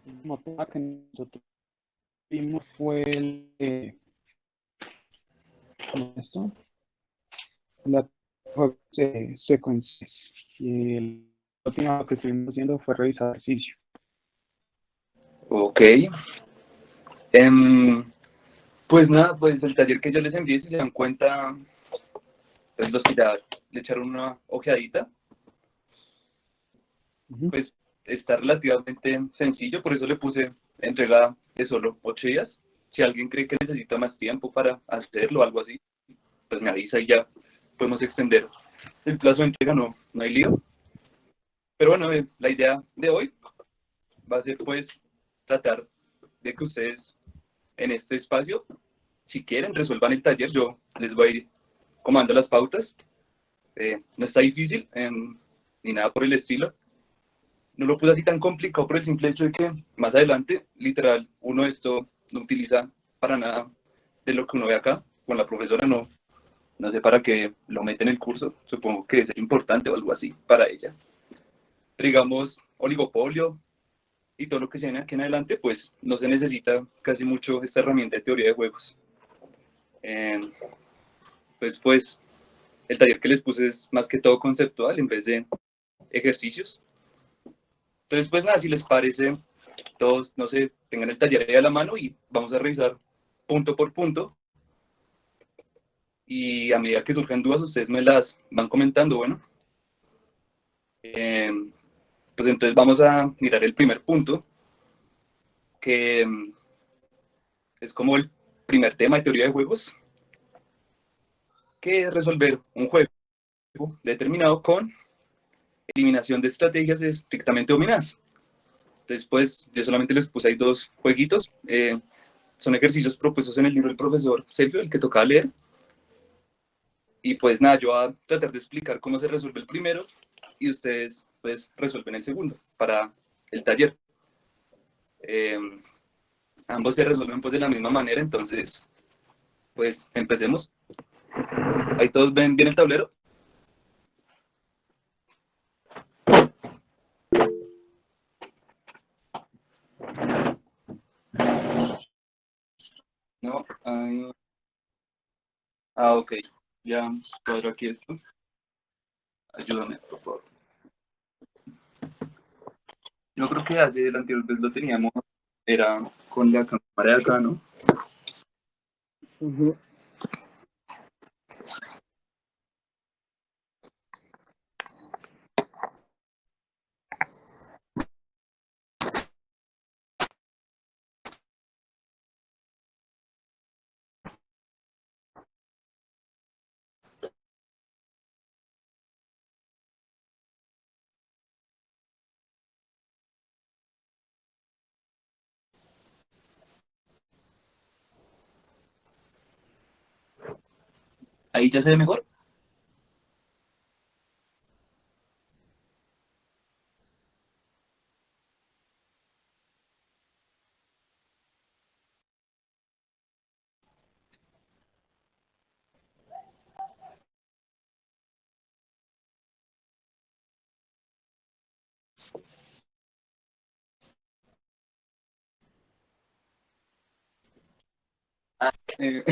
El último tema que nosotros vimos fue el de esto, la secuencias. Y el último que estuvimos haciendo fue revisar ejercicio. Ok. Em, pues nada, pues el taller que yo les envié, si se dan cuenta, pues los que ya le echaron una ojeadita, Ujú. pues está relativamente sencillo, por eso le puse entrega de solo 8 días. Si alguien cree que necesita más tiempo para hacerlo o algo así, pues me avisa y ya podemos extender el plazo de entrega, no hay lío. Pero bueno, la idea de hoy va a ser pues tratar de que ustedes en este espacio, si quieren, resuelvan el taller. Yo les voy a ir comando las pautas. No está difícil ni nada por el estilo. No lo puse así tan complicado por el simple hecho de que más adelante, literal, uno esto no utiliza para nada de lo que uno ve acá. Con la profesora no sé para qué lo mete en el curso. Supongo que es importante o algo así para ella. Pero digamos, oligopolio y todo lo que se viene aquí en adelante, pues no se necesita casi mucho esta herramienta de teoría de juegos. Eh, pues el taller que les puse es más que todo conceptual en vez de ejercicios. Entonces, pues nada, si les parece, todos, no sé, tengan el taller ahí a la mano y vamos a revisar punto por punto. Y a medida que surjan dudas, ustedes me las van comentando. Bueno, eh, pues entonces vamos a mirar el primer punto, que es como el primer tema de teoría de juegos, que es resolver un juego determinado con eliminación de estrategias estrictamente dominadas. Entonces, pues, yo solamente les puse ahí dos jueguitos. Son ejercicios propuestos en el libro del profesor Sergio, el que tocaba leer. Y pues nada, yo voy a tratar de explicar cómo se resuelve el primero y ustedes pues resuelven el segundo para el taller. Eh, Ambos se resuelven pues de la misma manera, entonces pues empecemos. Ahí todos ven bien el tablero. No, ok, ya cuadro aquí esto. Ayúdame, por favor. Yo creo que ayer, la anterior vez lo teníamos, era con la cámara de acá, ¿no? Ujú. Ahí ya se ve mejor. Eh,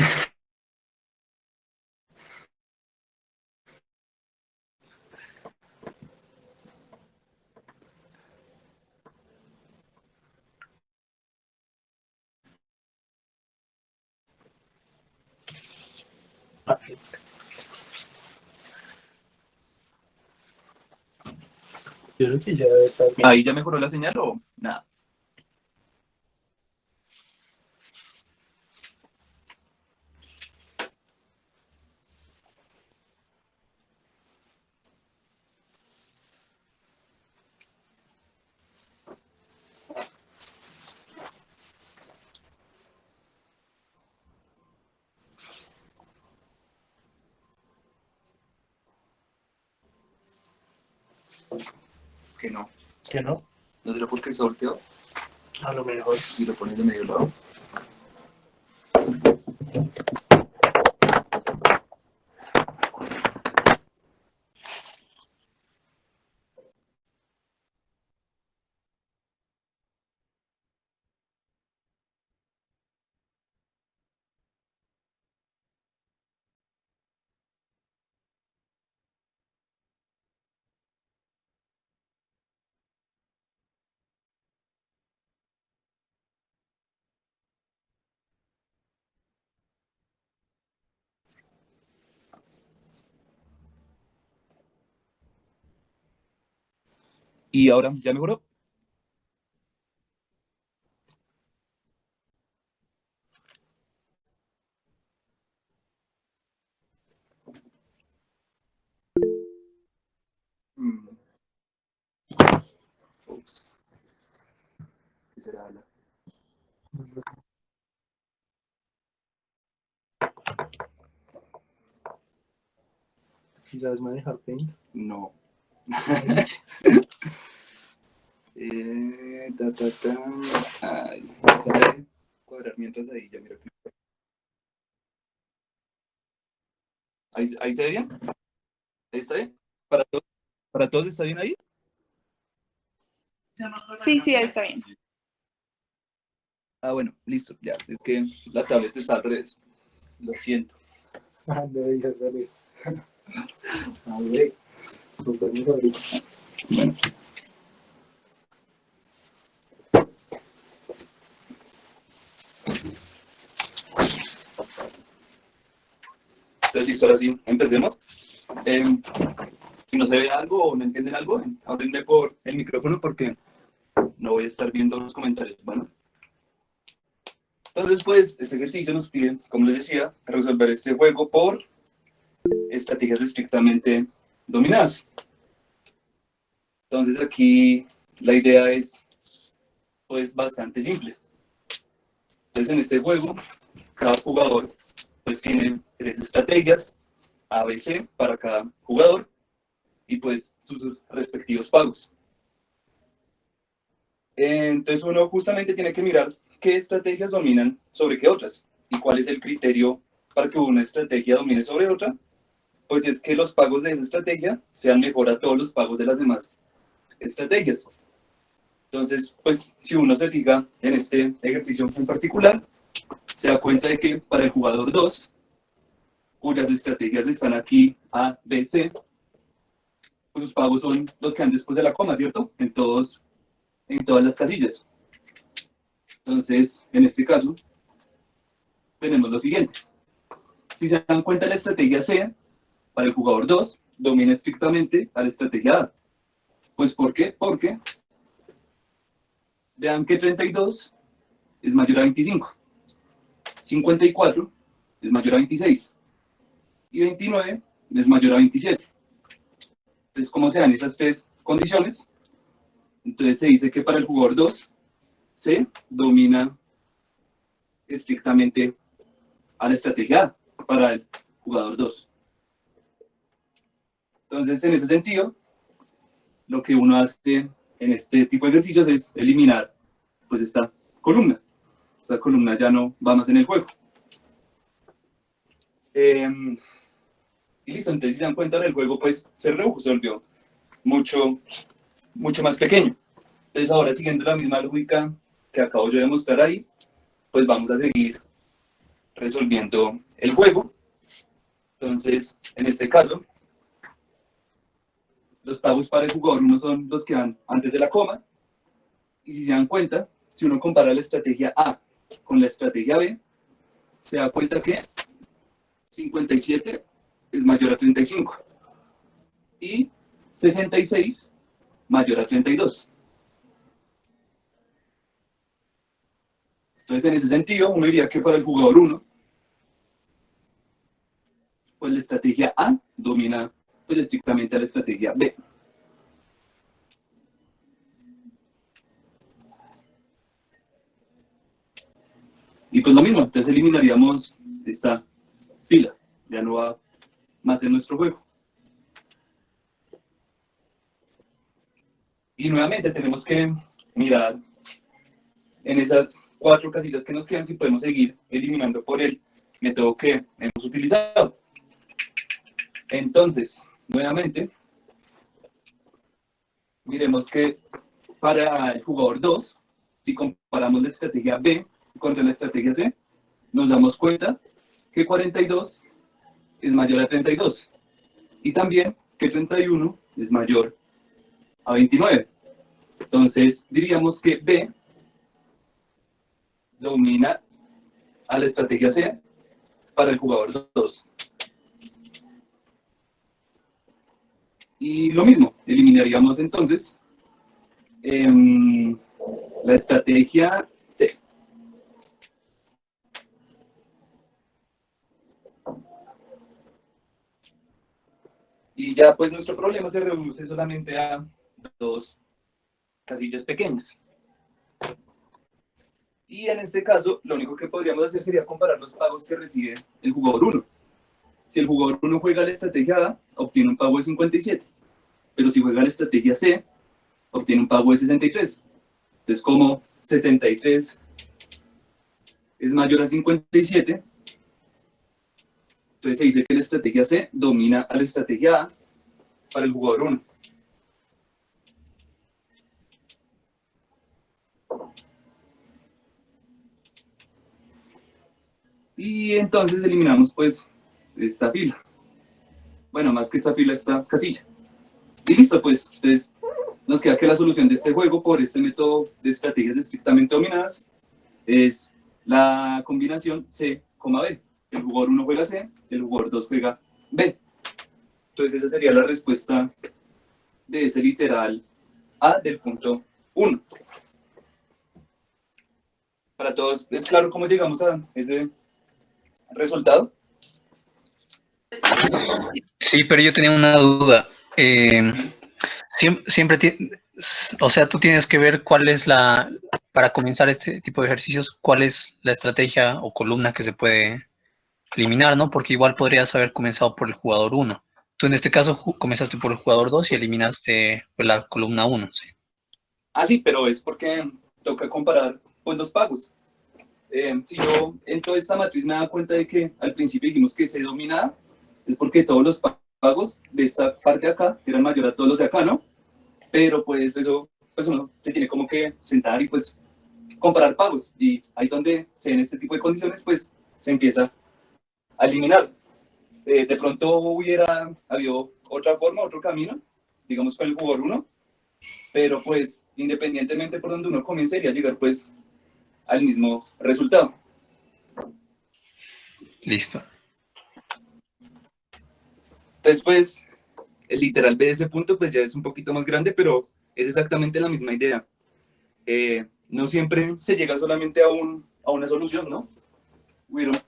Yo creo que ya está bien. Ahí ya mejoró la señal o nada. Que no. ¿Que no? ¿No será porque se volteó? A lo mejor. Y lo pones de medio lado. Y ahora ya mejoró. Ups. ¿Qué será? ¿Sabes manejar Paint? No. Ay, trataré de cuadrar mientras ahí ya mira. ¿Ahí se ve bien? ¿Ahí está bien? ¿Para todos está bien ahí? Sí, sí, ahí está bien. Ah, bueno, listo, ya. Es que la tablet está al revés. Lo siento. Ah, no digas eso. A ver, compramos ahorita. Bueno. Entonces, listo, ahora sí, empecemos. Si no se ve algo o no entienden algo, háblenme por el micrófono porque no voy a estar viendo los comentarios. Bueno. Entonces, pues, este ejercicio nos pide, como les decía, resolver este juego por estrategias estrictamente dominadas. Entonces, aquí la idea es, pues, bastante simple. Entonces, en este juego, cada jugador, pues, tiene 3 estrategias, A, B, C, para cada jugador, y, pues, sus respectivos pagos. Entonces, uno justamente tiene que mirar qué estrategias dominan sobre qué otras, y cuál es el criterio para que una estrategia domine sobre otra. Pues es que los pagos de esa estrategia sean mejor a todos los pagos de las demás estrategias. Entonces, pues si uno se fija en este ejercicio en particular, se da cuenta de que para el jugador 2, cuyas estrategias están aquí A, B, C, pues los pagos son los que van después de la coma, ¿cierto? En todas las casillas. Entonces, en este caso, tenemos lo siguiente. Si se dan cuenta, la estrategia C, para el jugador 2, domina estrictamente a la estrategia A. Pues, ¿por qué? Porque vean que 32 es mayor a 25, 54 es mayor a 26 y 29 es mayor a 27. Entonces, ¿cómo se dan esas 3 condiciones? Entonces se dice que para el jugador 2 se domina estrictamente a la estrategia A para el jugador 2. Entonces, en ese sentido, lo que uno hace en este tipo de ejercicios es eliminar pues esta columna. Esta columna ya no va más en el juego. Y listo, entonces si se dan cuenta, el juego pues se redujo, se volvió mucho más pequeño. Entonces ahora, siguiendo la misma lógica que acabo yo de mostrar ahí, pues vamos a seguir resolviendo el juego. Entonces, en este caso, los pagos para el jugador 1 son los que van antes de la coma. Y si se dan cuenta, si uno compara la estrategia A con la estrategia B, se da cuenta que 57 es mayor a 35 y 66 mayor a 32. Entonces, en ese sentido, uno diría que para el jugador 1, pues la estrategia A domina pues estrictamente a la estrategia B. Y pues lo mismo, entonces eliminaríamos esta fila, ya no va más en nuestro juego. Y nuevamente tenemos que mirar en esas 4 casillas que nos quedan si podemos seguir eliminando por el método que hemos utilizado. Entonces, nuevamente, miremos que para el jugador 2, si comparamos la estrategia B contra la estrategia C, nos damos cuenta que 42 es mayor a 32 y también que 31 es mayor a 29. Entonces, diríamos que B domina a la estrategia C para el jugador 2. Y lo mismo, eliminaríamos entonces La estrategia C. Y ya pues nuestro problema se reduce solamente a dos casillas pequeñas. Y en este caso, lo único que podríamos hacer sería comparar los pagos que recibe el jugador 1. Si el jugador 1 juega la estrategia A, obtiene un pago de 57. Pero si juega la estrategia C, obtiene un pago de 63. Entonces, como 63 es mayor a 57, entonces se dice que la estrategia C domina a la estrategia A para el jugador 1. Y entonces eliminamos pues esta fila. Bueno, más que esta fila, esta casilla. Y listo, pues, entonces nos queda que la solución de este juego por este método de estrategias estrictamente dominadas es la combinación C, B. El jugador 1 juega C, el jugador 2 juega B. Entonces esa sería la respuesta de ese literal A del punto 1. Para todos, ¿es claro cómo llegamos a ese resultado? Sí, pero yo tenía una duda. O sea, tú tienes que ver cuál es para comenzar este tipo de ejercicios, cuál es la estrategia o columna que se puede eliminar, ¿no? Porque igual podrías haber comenzado por el jugador 1. Tú en este caso comenzaste por el jugador 2 y eliminaste pues, la columna 1, ¿sí? Ah, sí, pero es porque toca comparar pues, los pagos. Si yo en toda esta matriz me da cuenta de que al principio dijimos que C dominaba, es porque todos los pagos de esta parte de acá eran mayor a todos los de acá, ¿no? Pero pues eso, pues uno se tiene como que sentar y pues comparar pagos. Y ahí donde se en este tipo de condiciones, pues se empieza a eliminar. De pronto hubiera habido otra forma, otro camino, digamos con el jugador 1, pero pues independientemente por donde uno comience, iría a llegar pues al mismo resultado. Listo. Entonces, pues, el literal B de ese punto, pues ya es un poquito más grande, pero es exactamente la misma idea. No siempre se llega solamente a una solución, ¿no?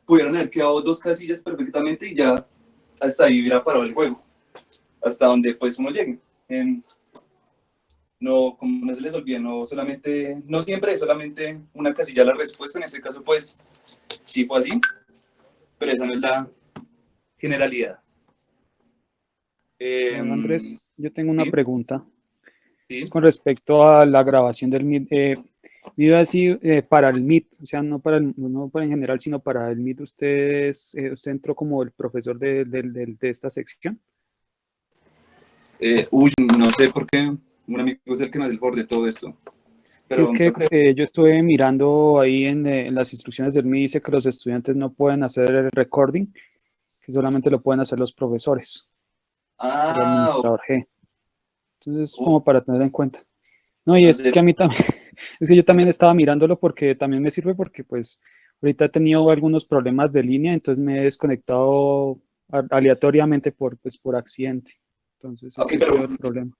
Pudieron haber quedado dos casillas perfectamente y ya hasta ahí hubiera parado el juego. Hasta donde pues uno llegue. No, como no se les olvide, no siempre es solamente una casilla la respuesta. En este caso, pues, sí fue así, pero esa no es la generalidad. Andrés, yo tengo una ¿Sí? pregunta. Sí. Es con respecto a la grabación del Meet. Iba así para el Meet, o sea, no para en general, sino para el Meet. Usted entró como el profesor de esta sección. No sé por qué un amigo es el que me hace el favor de todo esto. Sí, Pero es que yo creo. yo estuve mirando ahí en las instrucciones del Meet, dice que los estudiantes no pueden hacer el recording, que solamente lo pueden hacer los profesores, el Ah, administrador G. Entonces, uf, como para tener en cuenta. No, y no es sé. que a mí también, es que yo también estaba mirándolo porque también me sirve porque pues ahorita he tenido algunos problemas de línea, entonces me he desconectado aleatoriamente por accidente. Entonces Ok, ese ha pero sido el problema.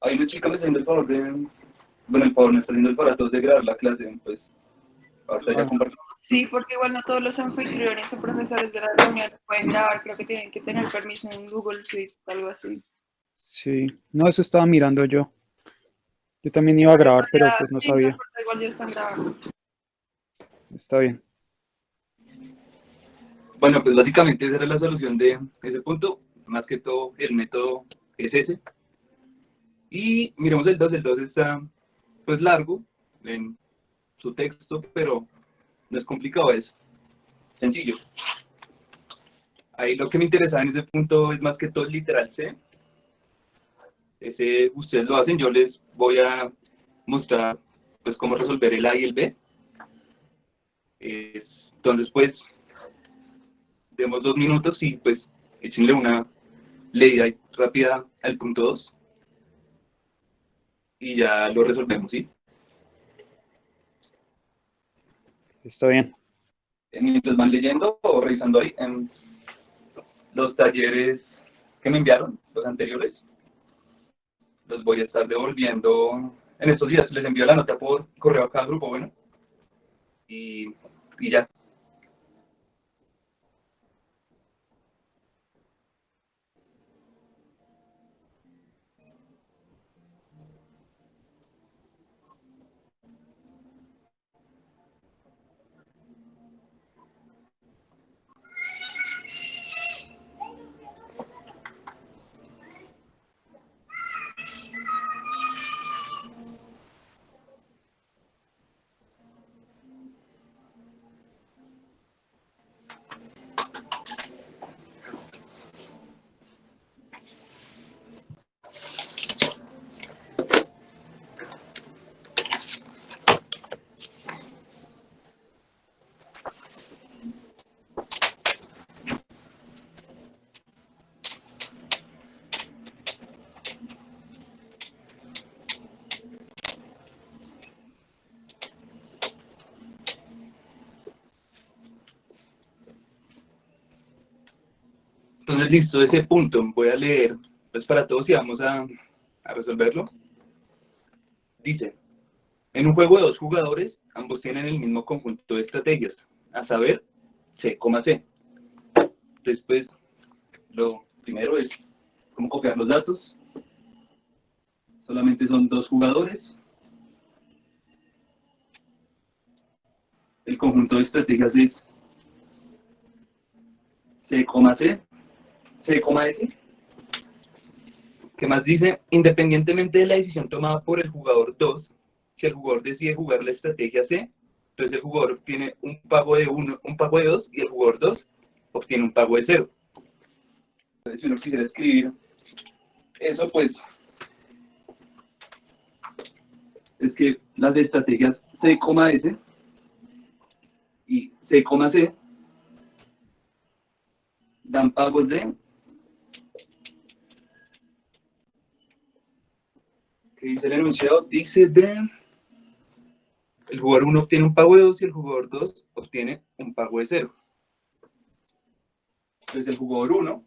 hay una chica me está haciendo el favor de. Bueno, el favor me está haciendo el favor a todos de grabar la clase. Pues ahorita ya Ah, comparto. Sí, porque igual no todos los anfitriones o profesores de la reunión pueden grabar, creo que tienen que tener permiso en Google Suite, algo así. sí, no, eso estaba mirando yo. Yo también iba a Pero grabar, igual pero ya, pues no sí, no sabía. importa, igual ya están grabando. Está bien. Bueno, pues básicamente esa era la solución de ese punto. Más que todo, el método es ese. Y miremos el 2. El 2 está pues largo en su texto, pero no es complicado, es sencillo. Ahí lo que me interesaba en ese punto es más que todo el literal C. Ese ustedes lo hacen, yo les voy a mostrar pues cómo resolver el A y el B. Entonces pues demos 2 minutos y pues échenle una leída rápida al punto 2 y ya lo resolvemos, ¿sí? Está bien. Mientras van leyendo o revisando ahí en los talleres que me enviaron, los anteriores, los voy a estar devolviendo en estos días les envío la nota por correo a cada grupo, bueno, y ya. Entonces, listo, ese punto voy a leer pues para todos y vamos a resolverlo. Dice, en un juego de 2 jugadores, ambos tienen el mismo conjunto de estrategias, a saber, C, C. Después, lo primero es cómo copiar los datos. Solamente son 2 jugadores. El conjunto de estrategias es C, C, S. ¿Qué más dice? Independientemente de la decisión tomada por el jugador 2, si el jugador decide jugar la estrategia C, entonces el jugador obtiene un pago de 1, un pago de 2, y el jugador 2 obtiene un pago de 0. Entonces, si uno quisiera escribir eso, pues, es que las de estrategias C, S y C, C dan pagos de, ¿qué dice el enunciado? Dice el jugador 1 obtiene un pago de 2 y el jugador 2 obtiene un pago de 0. Entonces el jugador 1,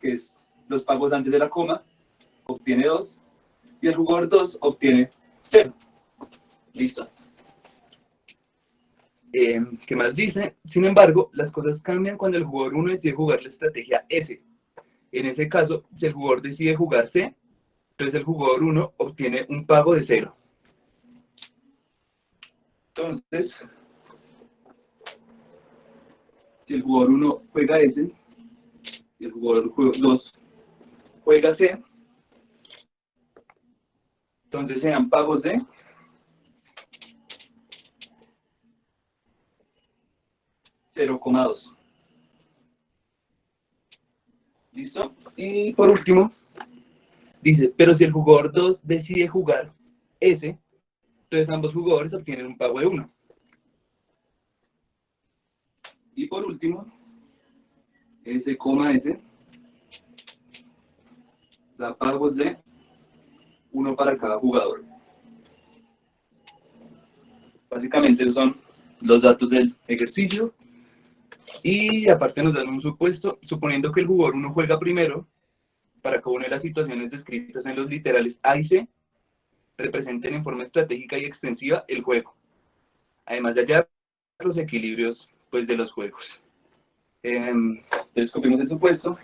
que es los pagos antes de la coma, obtiene 2 y el jugador 2 obtiene 0. Listo. ¿Qué más dice? Sin embargo, las cosas cambian cuando el jugador 1 decide jugar la estrategia S. En ese caso, si el jugador decide jugar C, entonces el jugador 1 obtiene un pago de 0. Entonces, si el jugador 1 juega S y el jugador 2 juega C, entonces se dan pagos de 0,2. ¿Listo? Y por último, dice, pero si el jugador 2 decide jugar S, entonces ambos jugadores obtienen un pago de 1. Y por último, S, S da pagos de 1 para cada jugador. Básicamente esos son los datos del ejercicio. Y aparte nos dan un supuesto, suponiendo que el jugador 1 juega primero, para que una de las situaciones descritas en los literales A y C representen en forma estratégica y extensiva el juego, además de hallar los equilibrios pues, de los juegos. Entonces copiamos el supuesto.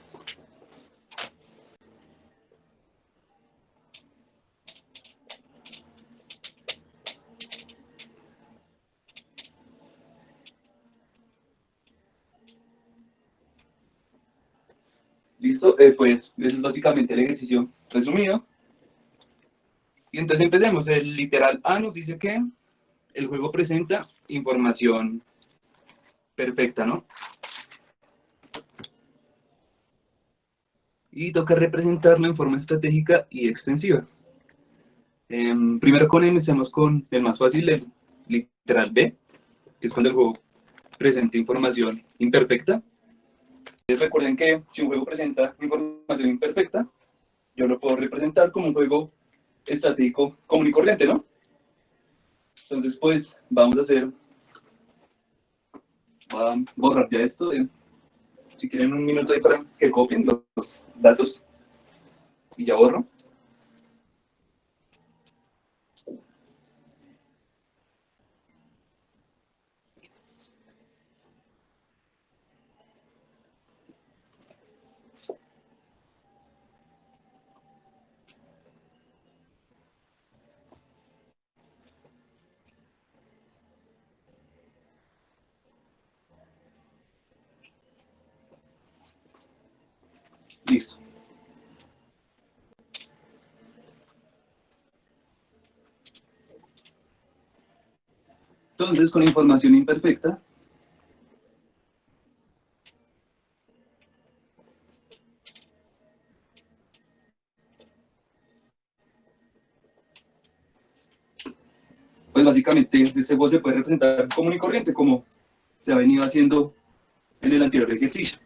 Listo, pues eso es básicamente el ejercicio resumido. Y entonces empecemos. El literal A nos dice que el juego presenta información perfecta, ¿no? Y toca representarla en forma estratégica y extensiva. Primero comencemos con el más fácil, el literal B, que es cuando el juego presenta información imperfecta. Entonces recuerden que si un juego presenta información imperfecta, yo lo puedo representar como un juego estático común y corriente, ¿no? Entonces, pues, vamos a borrar ya esto. Si quieren un minuto ahí para que copien los datos. Y ya borro. Entonces, con información imperfecta, pues básicamente este juego se puede representar común y corriente, como se ha venido haciendo en el anterior ejercicio.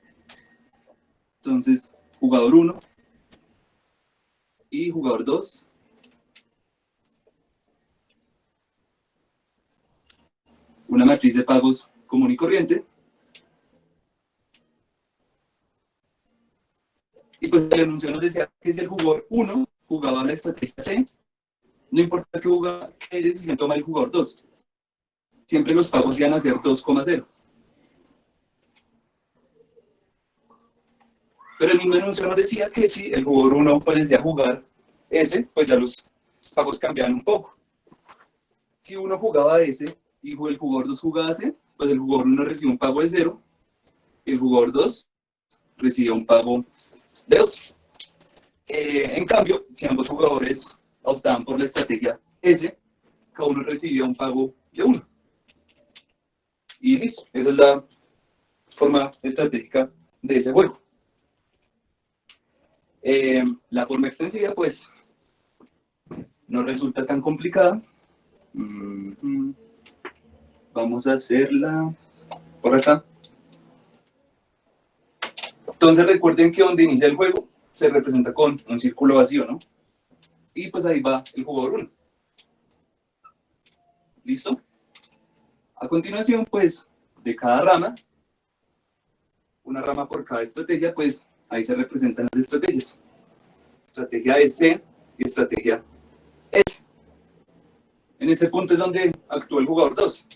Entonces, jugador 1 y jugador 2. Una matriz de pagos común y corriente. Y pues el anuncio nos decía que si el jugador 1 jugaba la estrategia C, no importa qué decisión toma el jugador 2, siempre los pagos iban a ser 2,0. Pero el mismo anuncio nos decía que si el jugador 1 pues decía jugar S, pues ya los pagos cambiaban un poco. Si uno jugaba S y el jugador 2 jugaba C, pues el jugador 1 recibe un pago de 0 y el jugador 2 recibe un pago de 2. En cambio, si ambos jugadores optaban por la estrategia S, cada uno recibía un pago de 1. Y listo, esa es la forma estratégica de ese juego. La forma extensiva, pues, no resulta tan complicada. Vamos a hacerla por acá. Entonces recuerden que donde inicia el juego se representa con un círculo vacío, ¿no? Y pues ahí va el jugador 1. ¿Listo? A continuación, pues, de cada rama, una rama por cada estrategia, pues ahí se representan las estrategias. Estrategia de C y estrategia S. En ese punto es donde actúa el jugador 2.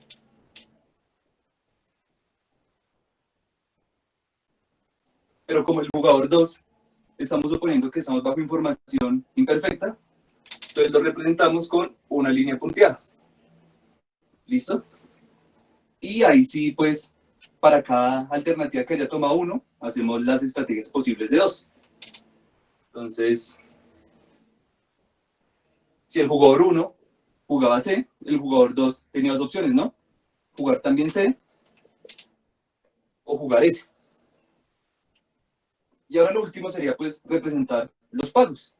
Pero como el jugador 2, estamos suponiendo que estamos bajo información imperfecta, entonces lo representamos con una línea punteada. ¿Listo? Y ahí sí, pues, para cada alternativa que haya tomado 1, hacemos las estrategias posibles de 2. Entonces, si el jugador 1 jugaba C, el jugador 2 tenía 2 opciones, ¿no? Jugar también C o jugar S. Y ahora lo último sería, pues, representar los pagos.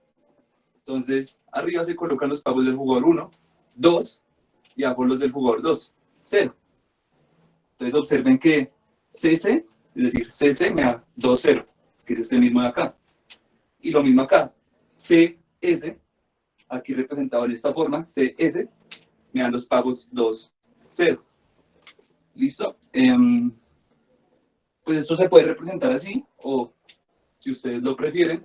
Entonces, arriba se colocan los pagos del jugador 1, 2, y abajo los del jugador 2, 0. Entonces, observen que CC, es decir, CC me da 2, 0, que es este mismo de acá. Y lo mismo acá, CS, aquí representado en esta forma, CS, me dan los pagos 2, 0. ¿Listo? Pues esto se puede representar así, o si ustedes lo prefieren,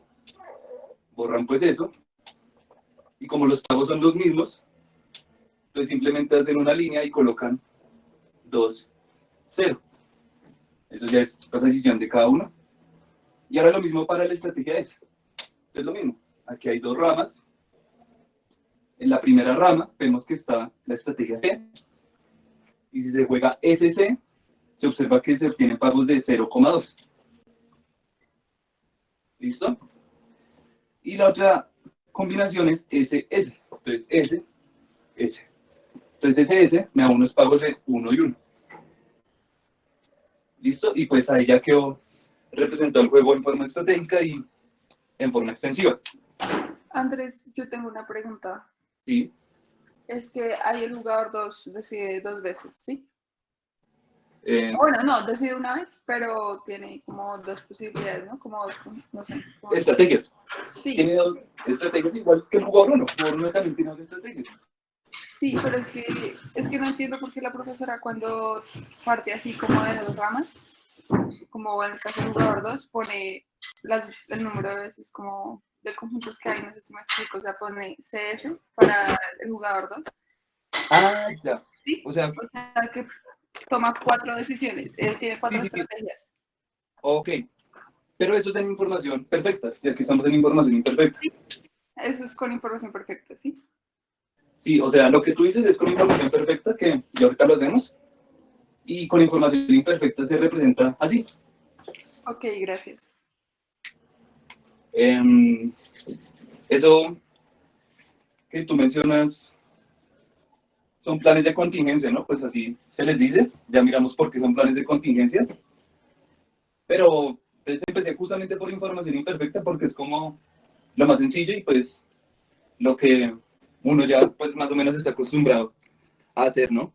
borran pues eso. Y como los pagos son los mismos, entonces simplemente hacen una línea y colocan 2, 0. Eso ya es la decisión de cada uno. Y ahora lo mismo para la estrategia S. Es lo mismo. Aquí hay 2 ramas. En la primera rama vemos que está la estrategia C. Y si se juega SC, se observa que se obtienen pagos de 0,2. ¿Listo? Y la otra combinación es SS. Entonces S, S. Entonces SS me da unos pagos de 1 y 1. ¿Listo? Y pues ahí ya quedó representado el juego en forma estratégica y en forma extensiva. Andrés, yo tengo una pregunta. ¿Sí? Es que ahí el jugador 2 decide 2 veces, ¿sí? Eh, Bueno, no, decide una vez, pero tiene como 2 posibilidades, ¿no? Como 2, no sé. Estrategias. Sí. Tiene 2 estrategias igual que el jugador 1. El jugador 1 también tiene 2 estrategias. Sí, pero es que no entiendo por qué la profesora cuando parte así como de 2 ramas, como en el caso del jugador 2, pone el número de veces como de conjuntos que hay, no sé si me explico, o sea, pone CS para el jugador 2. Ah, ya. ¿Sí? O sea que toma 4 decisiones, tiene 4 sí. estrategias. Ok. Pero eso es en información perfecta, ya que estamos en información imperfecta. Sí, eso es con información perfecta, ¿sí? Sí, o sea, lo que tú dices es con información perfecta, que ya ahorita lo hacemos, y con información imperfecta se representa así. Ok, gracias. Eso que tú mencionas, son planes de contingencia, ¿no? Pues así se les dice, ya miramos por qué son planes de contingencia, pero pues, empecé justamente por información imperfecta porque es como lo más sencillo y pues lo que uno ya pues más o menos está acostumbrado a hacer, ¿no?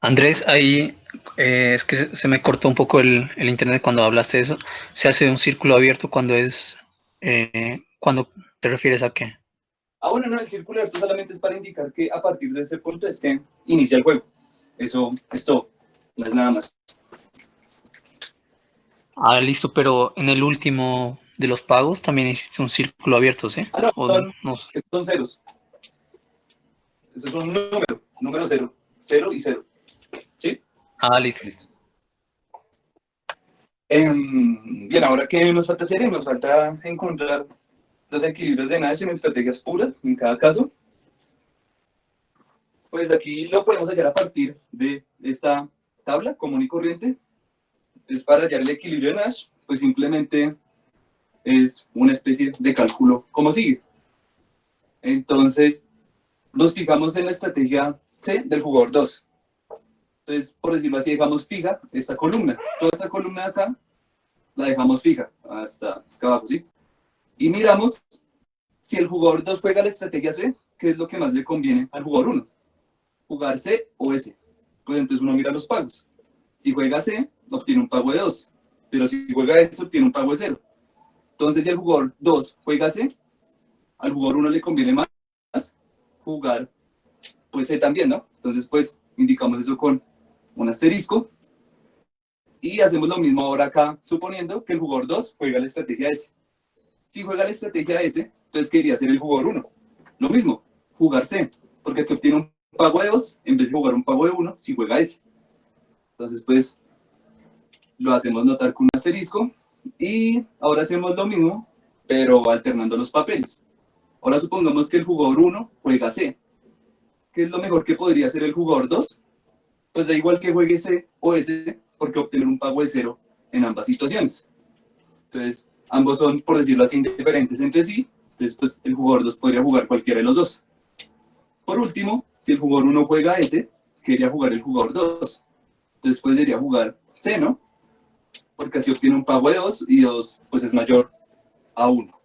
Andrés, ahí es que se me cortó un poco el internet cuando hablaste de eso. ¿Se hace un círculo abierto cuando cuando te refieres a qué? Bueno, no, el círculo abierto solamente es para indicar que a partir de ese punto es que inicia el juego. Eso es todo, no es nada más. Ah, listo, pero en el último de los pagos también hiciste un círculo abierto, ¿sí? No, O no sé. son ceros. Esos son número cero, cero y cero. ¿Sí? Ah, listo, listo. Bien, ahora que nos falta hacer, nos falta encontrar los equilibrios de Nash en estrategias puras, en cada caso. Pues aquí lo podemos hallar a partir de esta tabla común y corriente. Entonces, para hallar el equilibrio de Nash, pues simplemente es una especie de cálculo como sigue. Entonces, nos fijamos en la estrategia C del jugador 2. Entonces, por decirlo así, dejamos fija esta columna. Toda esta columna de acá la dejamos fija hasta acá abajo, ¿sí? Y miramos si el jugador 2 juega la estrategia C, ¿qué es lo que más le conviene al jugador 1? ¿Jugar C o S? Pues entonces uno mira los pagos. Si juega C, obtiene un pago de 2. Pero si juega S, obtiene un pago de 0. Entonces, si el jugador 2 juega C, al jugador 1 le conviene más jugar pues C también, ¿no? Entonces, pues, indicamos eso con un asterisco. Y hacemos lo mismo ahora acá, suponiendo que el jugador 2 juega la estrategia S. Si juega la estrategia S, entonces, ¿qué iría a hacer el jugador 1? Lo mismo, jugar C, porque aquí obtiene un pago de 2 en vez de jugar un pago de 1 si juega S. Entonces, pues, lo hacemos notar con un asterisco. Y ahora hacemos lo mismo, pero alternando los papeles. Ahora supongamos que el jugador 1 juega C. ¿Qué es lo mejor que podría hacer el jugador 2? Pues da igual que juegue C o S, porque obtener un pago de 0 en ambas situaciones. Entonces, ambos son, por decirlo así, indiferentes entre sí. Entonces, pues el jugador 2 podría jugar cualquiera de los dos. Por último, si el jugador 1 juega S, quería jugar el jugador 2. Entonces, pues debería jugar C, ¿no? Porque así obtiene un pago de 2 y 2 pues es mayor a 1.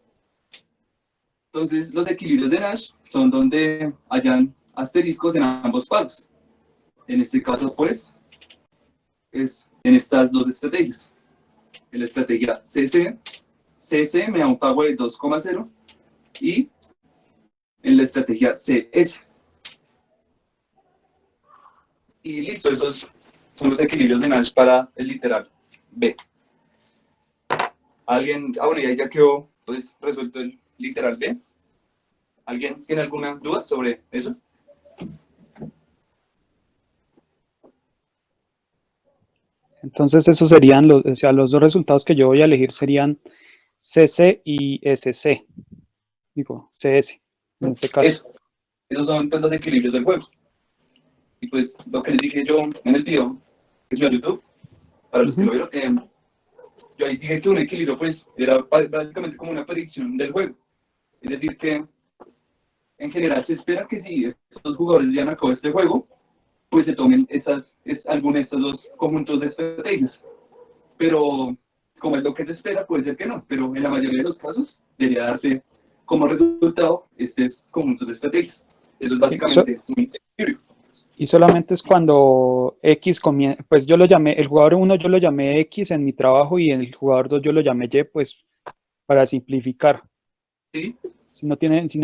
Entonces, los equilibrios de Nash son donde hayan asteriscos en ambos pagos. En este caso, pues, es en estas dos estrategias. En la estrategia CC me da un pago de 2,0 y en la estrategia CS. Y listo, esos son los equilibrios de Nash para el literal B. ¿Alguien? Bueno, y ahí ya quedó pues, resuelto el literal B. ¿Alguien tiene alguna duda sobre eso? Entonces, esos serían o sea, los dos resultados que yo voy a elegir serían CC y SC. Digo, CS, en este caso. Esos son pues, los equilibrios del juego. Y pues lo que les dije yo en el video que subió a YouTube, para los que lo vieron, yo ahí dije que un equilibrio pues era básicamente como una predicción del juego. Es decir que en general se espera que si estos jugadores ya han acabado este juego, pues se tomen alguna de estos dos conjuntos de estrategias. Pero como es lo que se espera, puede ser que no, pero en la mayoría de los casos debería darse como resultado este conjunto de estrategias. Eso es básicamente un equilibrio. Y solamente es cuando X comienza, pues yo lo llamé, el jugador 1 yo lo llamé X en mi trabajo y en el jugador 2 yo lo llamé Y, pues para simplificar. ¿Sí? Si no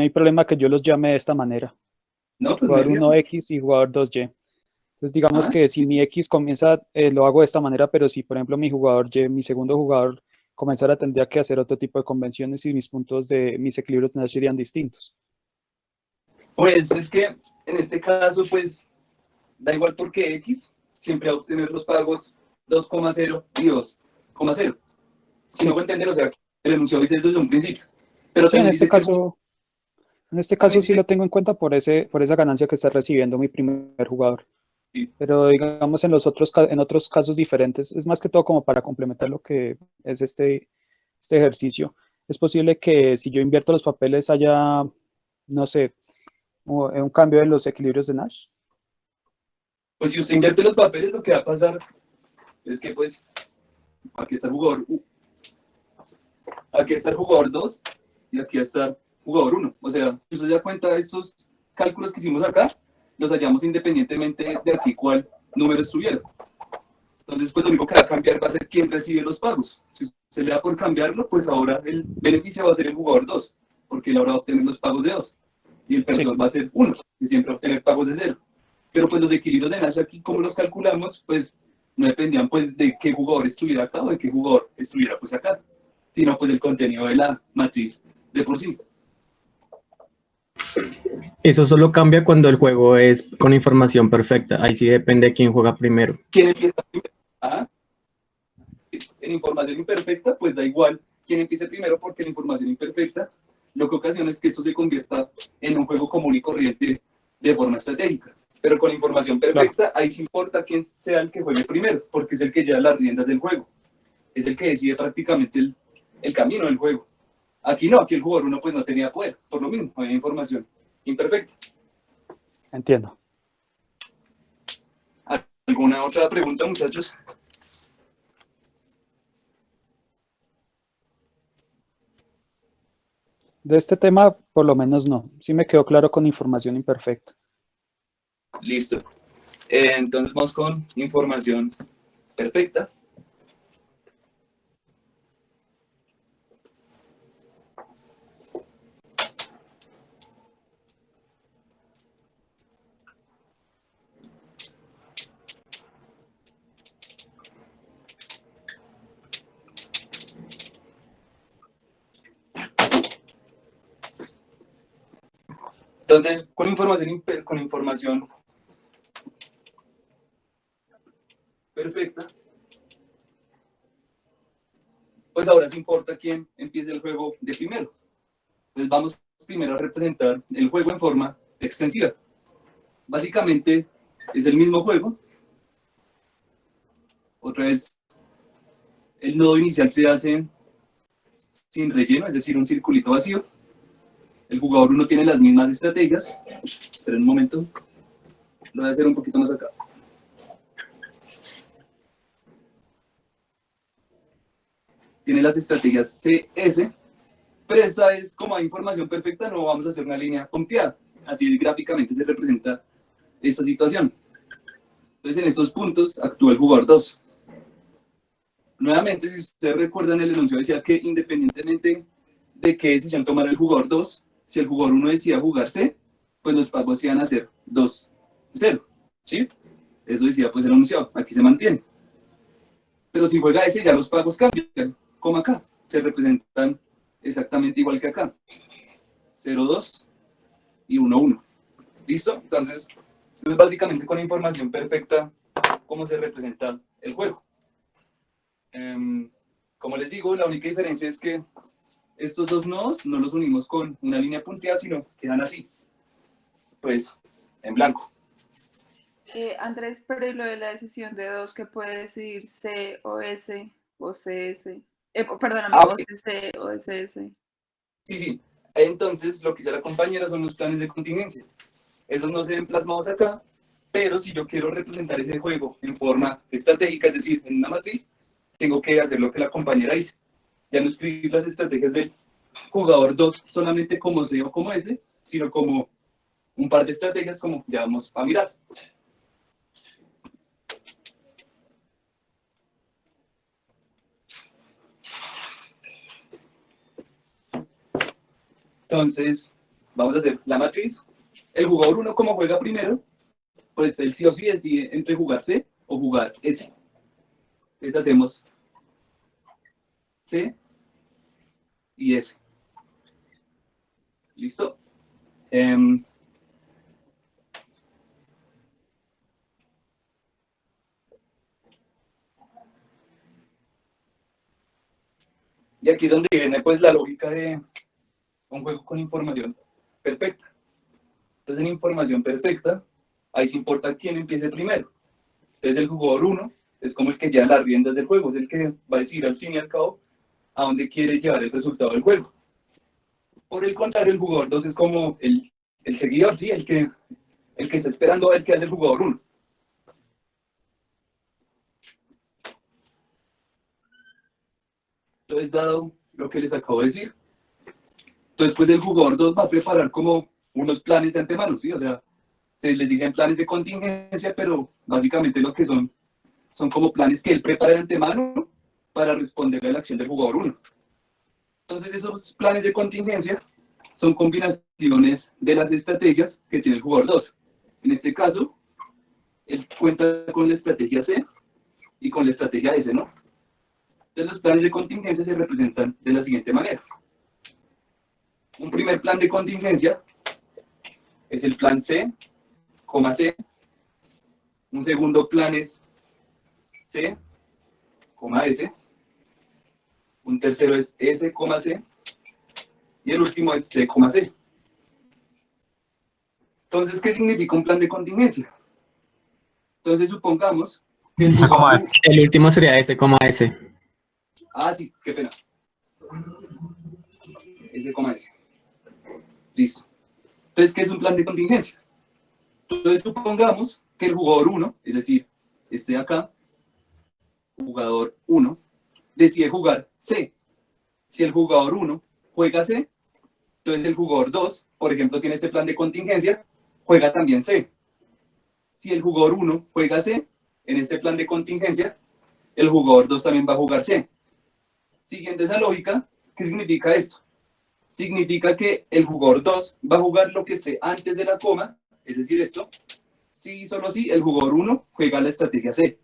hay problema que yo los llame de esta manera. No, pues Jugador 1 X y jugador 2 Y. Entonces digamos que si mi X comienza, lo hago de esta manera, pero si por ejemplo mi jugador Y, mi segundo jugador comenzara, tendría que hacer otro tipo de convenciones y mis puntos de mis equilibrios serían distintos. Pues es que en este caso, pues da igual porque X siempre va a obtener los pagos 2,0 y 2,0. Si no puedo entender, o sea, el enunciado dice desde un principio. Pero sí, en este caso sí dice, lo tengo en cuenta por esa ganancia que está recibiendo mi primer jugador. Sí. Pero digamos en otros casos diferentes, es más que todo como para complementar lo que es este ejercicio. Es posible que si yo invierto los papeles haya no sé, un cambio de los equilibrios de Nash. Pues si usted invierte los papeles, lo que va a pasar es que pues aquí está el jugador aquí está el jugador 2 y aquí está el jugador 1. O sea, si usted se da cuenta, estos cálculos que hicimos acá, los hallamos independientemente de aquí cuál número estuviera. Entonces, pues lo único que va a cambiar va a ser quién recibe los pagos. Si se le da por cambiarlo, pues ahora el beneficio va a ser el jugador 2, porque él ahora va a obtener los pagos de 2. Y el perdedor va a ser 1, que siempre va a obtener pagos de 0. Pero pues los equilibrios de Nash aquí, como los calculamos, pues no dependían pues de qué jugador estuviera acá o de qué jugador estuviera pues acá, sino pues del contenido de la matriz de por sí. Eso solo cambia cuando el juego es con información perfecta. Ahí sí depende de quién juega primero. ¿Quién empieza primero? ¿Ah? En información imperfecta, pues da igual quién empiece primero, porque la información imperfecta lo que ocasiona es que esto se convierta en un juego común y corriente de forma estratégica. Pero con información perfecta, ahí sí importa quién sea el que juegue primero, porque es el que lleva las riendas del juego. Es el que decide prácticamente el camino del juego. Aquí no, aquí el jugador 1 pues no tenía poder, por lo mismo, había información imperfecta. Entiendo. ¿Alguna otra pregunta, muchachos? De este tema, por lo menos no. Sí me quedó claro con información imperfecta. Listo. Entonces vamos con información perfecta. Entonces, con información perfecta, pues ahora sí importa quién empiece el juego de primero. Pues vamos primero a representar el juego en forma extensiva. Básicamente es el mismo juego. Otra vez, el nodo inicial se hace sin relleno, es decir, un circulito vacío. El jugador 1 tiene las mismas estrategias. Esperen un momento. Lo voy a hacer un poquito más acá. Tiene las estrategias CS, pero esta es como hay información perfecta, no vamos a hacer una línea punteada. Así gráficamente se representa esta situación. Entonces en estos puntos actúa el jugador 2. Nuevamente, si ustedes recuerdan, el enunciado decía que independientemente de qué decisión tomara el jugador 2, si el jugador 1 decía jugar C, pues los pagos iban a ser 2-0, ¿sí? Eso decía pues el enunciado, aquí se mantiene. Pero si juega ese, ya los pagos cambian, como acá, se representan exactamente igual que acá. 0-2 y 1-1. ¿Listo? Entonces básicamente con la información perfecta, cómo se representa el juego. Como les digo, la única diferencia es que estos dos nodos no los unimos con una línea punteada, sino quedan así, pues en blanco. Andrés, pero ¿y lo de la decisión de 2 que puede decidir C o S o CS? Perdóname, o CC o SS. Sí. Entonces, lo que hizo la compañera son los planes de contingencia. Esos no se ven plasmados acá, pero si yo quiero representar ese juego en forma estratégica, es decir, en una matriz, tengo que hacer lo que la compañera hizo. Ya no escribir las estrategias del jugador 2 solamente como C o como S, sino como un par de estrategias como ya vamos a mirar. Entonces, vamos a hacer la matriz. El jugador 1, como juega primero, pues él sí o sí decide entre jugar C o jugar S. Entonces hacemos C y S. ¿Listo? Y aquí es donde viene pues la lógica de un juego con información perfecta. Entonces en información perfecta, ahí sí importa quién empiece primero. Entonces el jugador 1 es como el que lleva las riendas del juego, es el que va a decidir al fin y al cabo a dónde quiere llevar el resultado del juego. Por el contrario, el jugador 2 es como el seguidor, ¿sí? El que está esperando a ver qué hace el jugador 1. Entonces, dado lo que les acabo de decir, entonces pues el jugador 2 va a preparar como unos planes de antemano, ¿sí? O sea, se les dicen planes de contingencia, pero básicamente lo que son como planes que él prepara de antemano para responder a la acción del jugador 1. Entonces esos planes de contingencia son combinaciones de las estrategias que tiene el jugador 2. En este caso, él cuenta con la estrategia C y con la estrategia S, ¿no? Entonces los planes de contingencia se representan de la siguiente manera. Un primer plan de contingencia es el plan C, C. Un segundo plan es C, S. Un tercero es S, C. Y el último es C, C. Entonces, ¿qué significa un plan de contingencia? Entonces, supongamos que El último sería S, S. Ah, sí, qué pena. S. Listo. Entonces, ¿qué es un plan de contingencia? Entonces, supongamos que el jugador 1, es decir, este de acá, jugador 1, decide jugar C. Si el jugador 1 juega C, entonces el jugador 2, por ejemplo, tiene este plan de contingencia, juega también C. Si el jugador 1 juega C, en este plan de contingencia, el jugador 2 también va a jugar C. Siguiendo esa lógica, ¿qué significa esto? Significa que el jugador 2 va a jugar lo que esté antes de la coma, es decir, esto, si y solo si el jugador 1 juega la estrategia C.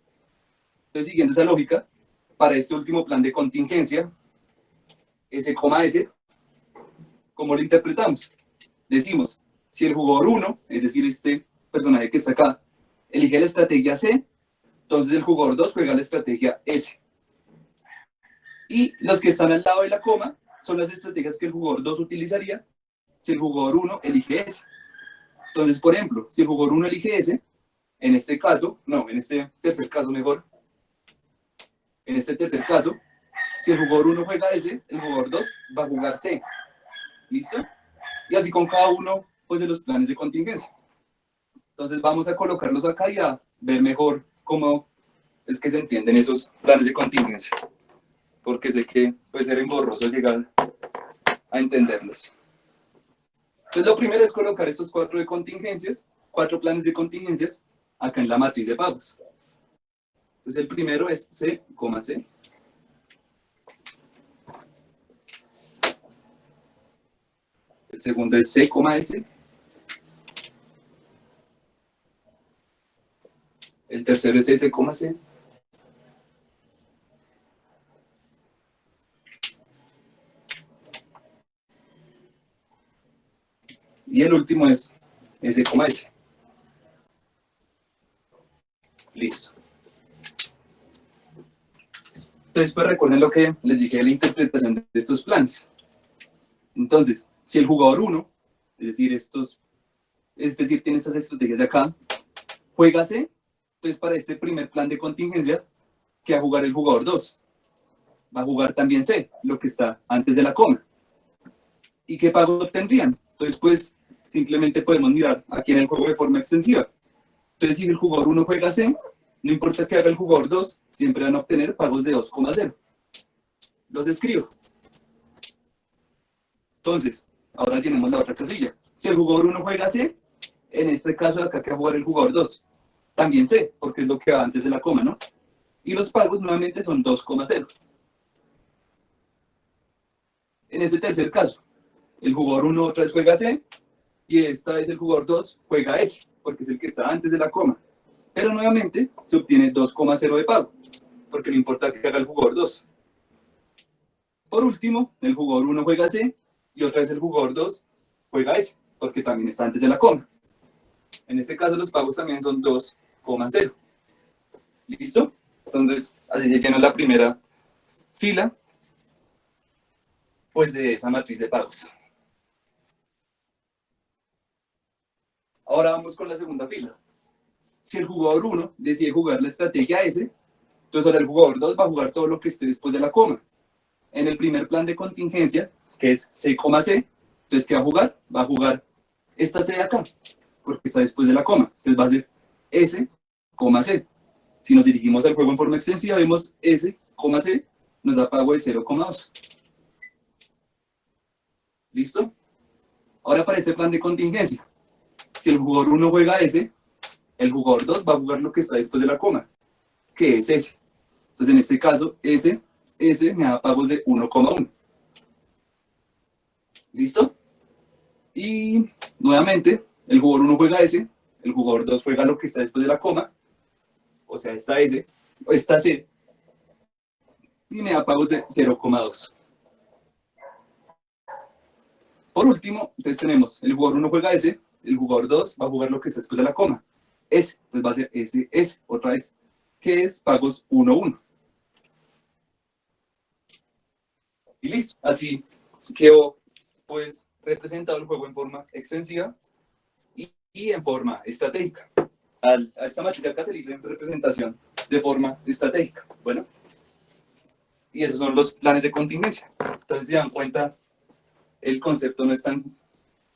Entonces, siguiendo esa lógica, para este último plan de contingencia, S, ¿cómo lo interpretamos? Decimos, si el jugador 1, es decir, este personaje que está acá, elige la estrategia C, entonces el jugador 2 juega la estrategia S. Y los que están al lado de la coma son las estrategias que el jugador 2 utilizaría si el jugador 1 elige S. Entonces, por ejemplo, si el jugador 1 elige S, en este caso, en este tercer caso mejor, en este tercer caso, si el jugador 1 juega S, el jugador 2 va a jugar C. ¿Listo? Y así con cada uno pues, de los planes de contingencia. Entonces vamos a colocarlos acá y a ver mejor cómo es que se entienden esos planes de contingencia. Porque sé que puede ser engorroso llegar a entenderlos. Entonces lo primero es colocar estos 4 planes de contingencias acá en la matriz de pagos. Entonces el primero es C, C. El segundo es C, S. El tercero es S, C. Y el último es S, S. Listo. Entonces, pues recuerden lo que les dije de la interpretación de estos planes. Entonces, si el jugador 1, es decir, tiene estas estrategias de acá, juega C, entonces para este primer plan de contingencia, ¿qué va a jugar el jugador 2? Va a jugar también C, lo que está antes de la coma. ¿Y qué pago obtendrían? Entonces, pues, simplemente podemos mirar aquí en el juego de forma extensiva. Entonces, si el jugador 1 juega C, no importa qué haga el jugador 2, siempre van a obtener pagos de 2,0. Los escribo. Entonces, ahora tenemos la otra casilla. Si el jugador 1 juega C, en este caso acá que va a jugar el jugador 2. También C, porque es lo que va antes de la coma, ¿no? Y los pagos nuevamente son 2,0. En este tercer caso, el jugador 1 otra vez juega C, y esta vez el jugador 2 juega S, porque es el que está antes de la coma. Pero nuevamente se obtiene 2,0 de pago, porque no importa que haga el jugador 2. Por último, el jugador 1 juega C, y otra vez el jugador 2 juega S, porque también está antes de la coma. En este caso los pagos también son 2,0. ¿Listo? Entonces, así se llena la primera fila, pues de esa matriz de pagos. Ahora vamos con la segunda fila. Si el jugador 1 decide jugar la estrategia S, entonces ahora el jugador 2 va a jugar todo lo que esté después de la coma. En el primer plan de contingencia, que es C, C, Entonces, ¿qué va a jugar? Va a jugar esta C de acá, porque está después de la coma. Entonces va a ser S, C. Si nos dirigimos al juego en forma extensiva, vemos S, C, nos da pago de 0,2. ¿Listo? Ahora para este plan de contingencia. Si el jugador 1 juega S, el jugador 2 va a jugar lo que está después de la coma, que es S. Entonces en este caso, S me da pagos de 1,1. ¿Listo? Y nuevamente, el jugador 1 juega S, el jugador 2 juega lo que está después de la coma, o sea, esta S, o esta C, y me da pagos de 0,2. Por último, entonces tenemos, el jugador 1 juega S, el jugador 2 va a jugar lo que está después de la coma, S, entonces va a ser S, otra vez, que es pagos 1,1. Y listo, así quedó pues representado el juego en forma extensiva y en forma estratégica. A esta matriz acá se le dice representación de forma estratégica. Bueno, y esos son los planes de contingencia. Entonces, si dan cuenta, el concepto no es tan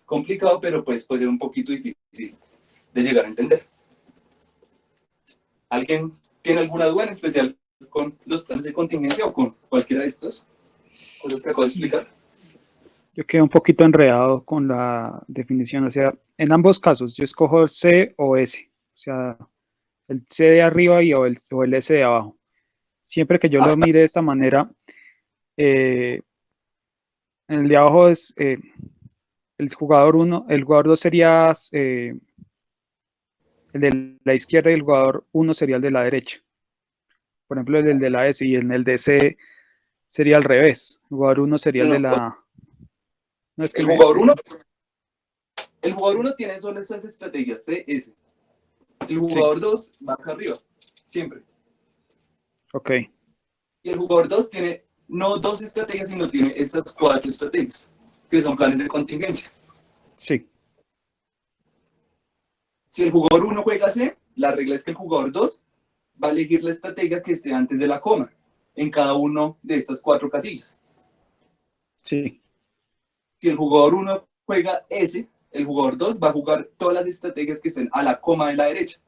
complicado, pero pues puede ser un poquito difícil de llegar a entender. ¿Alguien tiene alguna duda en especial con los planes de contingencia o con cualquiera de estos cosas que acabo de explicar? Yo quedé un poquito enredado con la definición, o sea, en ambos casos yo escojo C o S, o sea, el C de arriba o el S de abajo. Siempre que yo lo mire de esta manera, el de abajo es el jugador 1, el jugador 2 sería el de la izquierda y el jugador 1 sería el de la derecha. Por ejemplo, el de la S, y en el de C sería al revés. El jugador 1 sería el de la... No, es que el jugador 1 tiene solo esas estrategias, C, S. El jugador 2 va acá arriba, siempre. Ok. Y el jugador 2 tiene no 2 estrategias, sino tiene estas 4 estrategias, que son planes de contingencia. Sí. Si el jugador 1 juega C, la regla es que el jugador 2 va a elegir la estrategia que esté antes de la coma, en cada uno de estas 4 casillas. Sí. Si el jugador 1 juega S, el jugador 2 va a jugar todas las estrategias que estén a la coma de la derecha.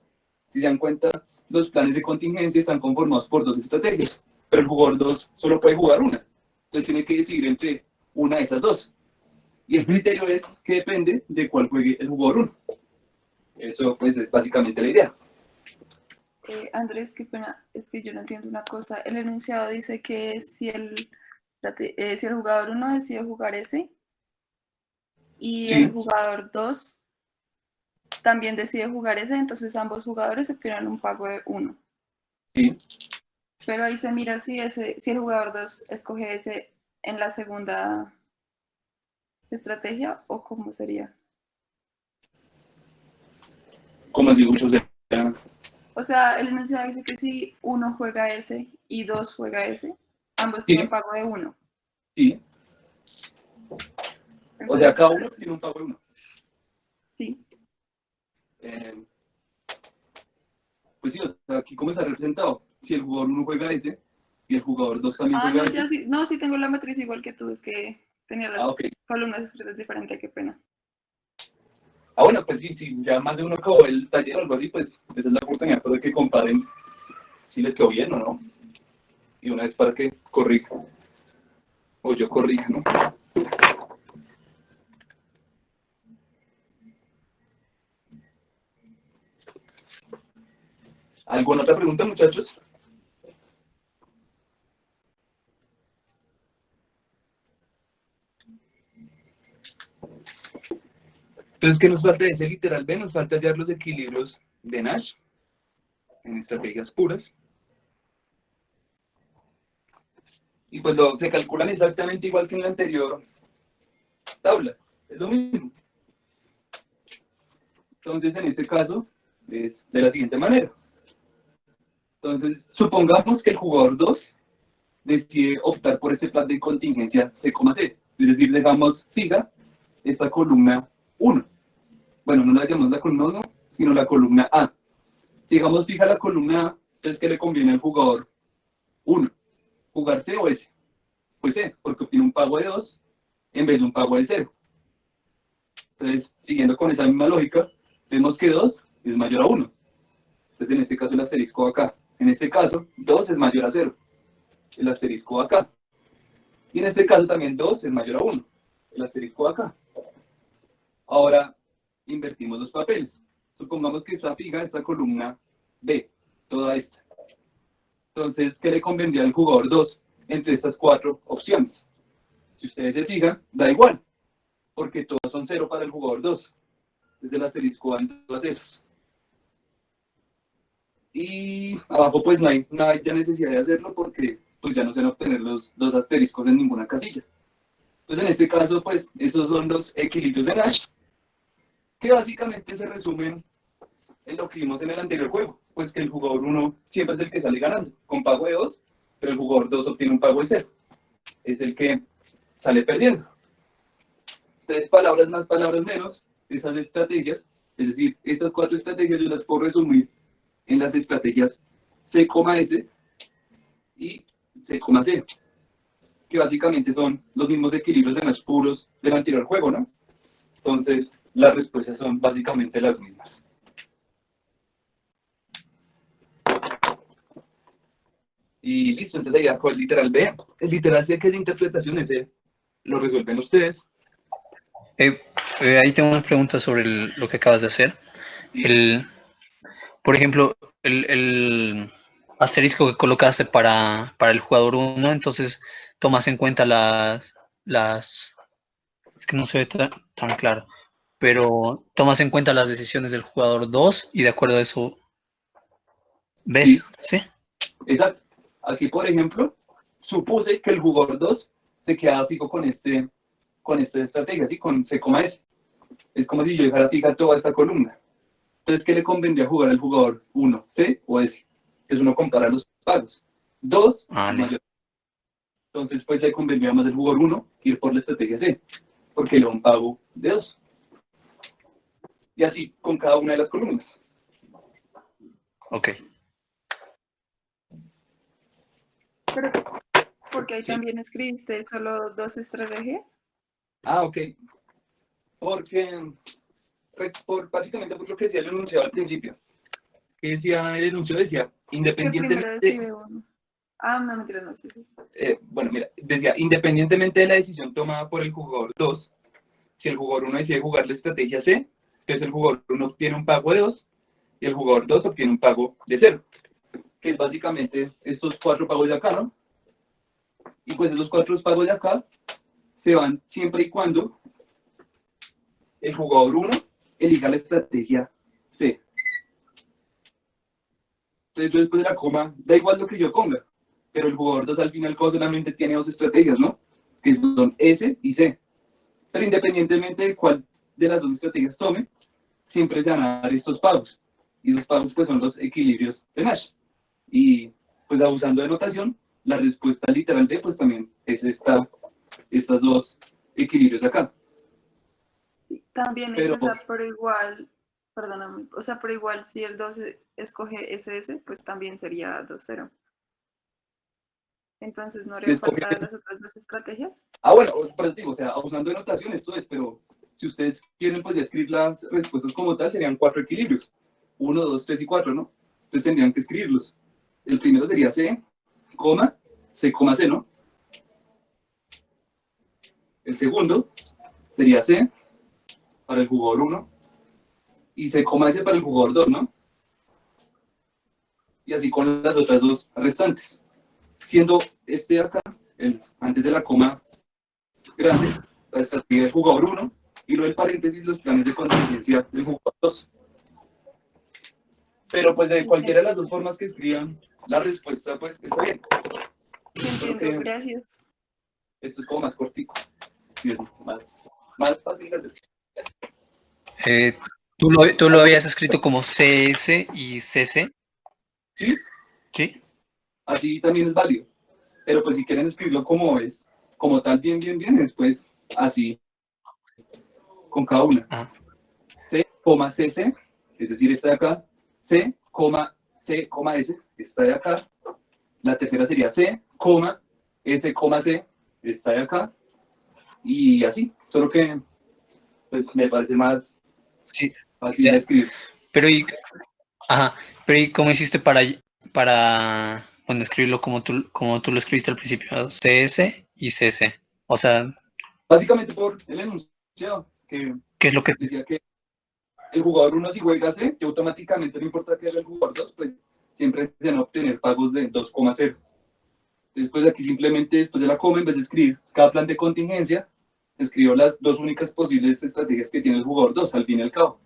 Si se dan cuenta, los planes de contingencia están conformados por 2 estrategias, pero el jugador 2 solo puede jugar una. Entonces tiene que decidir entre una de esas 2. Y el criterio es que depende de cuál juegue el jugador 1. Eso pues es básicamente la idea. Andrés, qué pena, es que yo no entiendo una cosa. El enunciado dice que si el jugador 1 decide jugar S y el jugador 2 también decide jugar S, entonces ambos jugadores obtienen un pago de 1. Sí. Pero ahí se mira si el jugador 2 escoge S en la segunda estrategia o cómo sería. Como si muchos de... O sea, el enunciado dice que si 1 juega S y 2 juega S, ambos tienen pago de 1. Sí. Entonces, O sea, cada uno tiene un pago de 1. Sí. Pues sí, o sea, aquí cómo está representado. Si el jugador 1 juega S y el jugador 2 también juega No, S. ya sí, no, sí tengo la matriz igual que tú, es que tenía las columnas escritas diferentes, qué pena. Bueno, pues sí, si ya más de uno acabó el taller o algo así, pues esa es la oportunidad de que comparen si les quedó bien o no. Y una vez para que corrija. O yo corrija, ¿no? ¿Alguna otra pregunta, muchachos? Entonces, ¿qué nos falta de ese literal B? Nos falta hallar los equilibrios de Nash en estrategias puras. Y pues se calculan exactamente igual que en la anterior tabla. Es lo mismo. Entonces, en este caso, es de la siguiente manera. Entonces, supongamos que el jugador 2 decide optar por este plan de contingencia C, C. Es decir, dejamos fija esta columna 1. Bueno, no la llamamos la columna 1, sino la columna A. Si dejamos fija la columna A, entonces, ¿qué le conviene al jugador 1? ¿Jugar C o S? Pues C, porque obtiene un pago de 2 en vez de un pago de 0. Entonces, siguiendo con esa misma lógica, vemos que 2 es mayor a 1. Entonces, en este caso el asterisco va acá. En este caso, 2 es mayor a 0. El asterisco va acá. Y en este caso también 2 es mayor a 1. El asterisco va acá. Ahora, invertimos los papeles. Supongamos que está fija esta columna B, toda esta. Entonces, ¿qué le convendría al jugador 2 entre estas 4 opciones? Si ustedes se fijan, da igual, porque todos son 0 para el jugador 2. Desde el asterisco va en todas esas. Y abajo pues no hay ya necesidad de hacerlo porque pues ya no se van a obtener los 2 asteriscos en ninguna casilla. Entonces en este caso pues esos son los equilibrios de Nash, que básicamente se resumen en lo que vimos en el anterior juego, pues que el jugador 1 siempre es el que sale ganando, con pago de 2, pero el jugador 2 obtiene un pago de 0, es el que sale perdiendo. 3 palabras más, palabras menos, esas estrategias, es decir, estas 4 estrategias yo las puedo resumir en las estrategias C,S y C,C, que básicamente son los mismos equilibrios de Nash puros del anterior juego, ¿no? Entonces, las respuestas son básicamente las mismas. Y listo, entonces ya con el literal B. El literal C, que es de interpretación, ese lo resuelven ustedes. Ahí tengo una pregunta sobre lo que acabas de hacer. Por ejemplo, el asterisco que colocaste para el jugador 1, entonces tomas en cuenta es que no se ve tan claro, pero tomas en cuenta las decisiones del jugador 2 y de acuerdo a eso, ¿ves? ¿Sí? Exacto. Aquí, por ejemplo, supuse que el jugador 2 se quedaba fijo con esta estrategia, ¿sí? Con C,S. Es como si yo dejara fija toda esta columna. Entonces, ¿qué le convendría jugar al jugador 1? ¿C o S? Es uno comparar los pagos. 2 mayor. Entonces, pues le convendría más al jugador 1 ir por la estrategia C, porque le da un pago de 2. Y así con cada una de las columnas. Ok. Pero, porque ahí también escribiste solo 2 estrategias. Ah, ok. Porque, básicamente por lo que decía el enunciado al principio. Que decía el enunciado, decía, Que primero independientemente... decide uno. Ah, no, mentira, no sé. Bueno, mira, decía, independientemente de la decisión tomada por el jugador 2, si el jugador 1 decide jugar la estrategia C, entonces el jugador 1 obtiene un pago de 2 y el jugador 2 obtiene un pago de 0, que es básicamente estos 4 pagos de acá, ¿no? Y pues esos 4 pagos de acá se van siempre y cuando el jugador 1 elija la estrategia C. Entonces yo después de la coma, da igual lo que yo ponga, pero el jugador 2 al final solamente tiene 2 estrategias, ¿no? Que son S y C. Pero independientemente de cuál de las 2 estrategias tome, siempre se van a dar estos pagos. Y los pagos pues son los equilibrios de Nash. Y pues abusando de notación, la respuesta literal de pues también es estas 2 equilibrios acá. Sí, también Pero, es esa, pero igual, perdóname, o sea, pero igual si el 2 escoge SS, pues también sería 2-0. Entonces, ¿no haría falta las otras 2 estrategias? Ah, bueno, pero digo, o sea, abusando de notación esto es, pero si ustedes quieren pues escribir las respuestas como tal, serían 4 equilibrios. 1, 2, 3 y 4, ¿no? Entonces tendrían que escribirlos. El primero sería C, C, C, ¿no? El segundo sería C para el jugador 1 y C, S para el jugador 2, ¿no? Y así con las otras 2 restantes. Siendo este de acá, antes de la coma grande, la estrategia del jugador 1 y luego el paréntesis, los planes de contingencia del jugador 2. Pero pues de cualquiera de las 2 formas que escriban, la respuesta pues está bien. Entiendo, gracias. Esto es como más cortico. Más fácil de hacer. ¿Tú lo habías escrito como CS y CC? ¿Sí? ¿Sí? Así también es válido. Pero pues si quieren escribirlo como es, como tal, bien, después así, con cada una. Ah. C, CC, es decir, esta de acá. C, S, esta de acá. La tercera sería C, S, C, esta de acá. Y así, solo que pues me parece más Sí, fácil ya. de escribir. Pero ajá, pero ¿y cómo hiciste para bueno, escribirlo como tú lo escribiste al principio? CS y CC. O sea, Básicamente por el enunciado, que ¿qué es lo que decía que el jugador 1 si juega C, que automáticamente no importa que haga el jugador 2, pues siempre se van a obtener pagos de 2,0. Después aquí simplemente después de la coma, en vez de escribir cada plan de contingencia, escribió las dos únicas posibles estrategias que tiene el jugador 2 al fin y al cabo,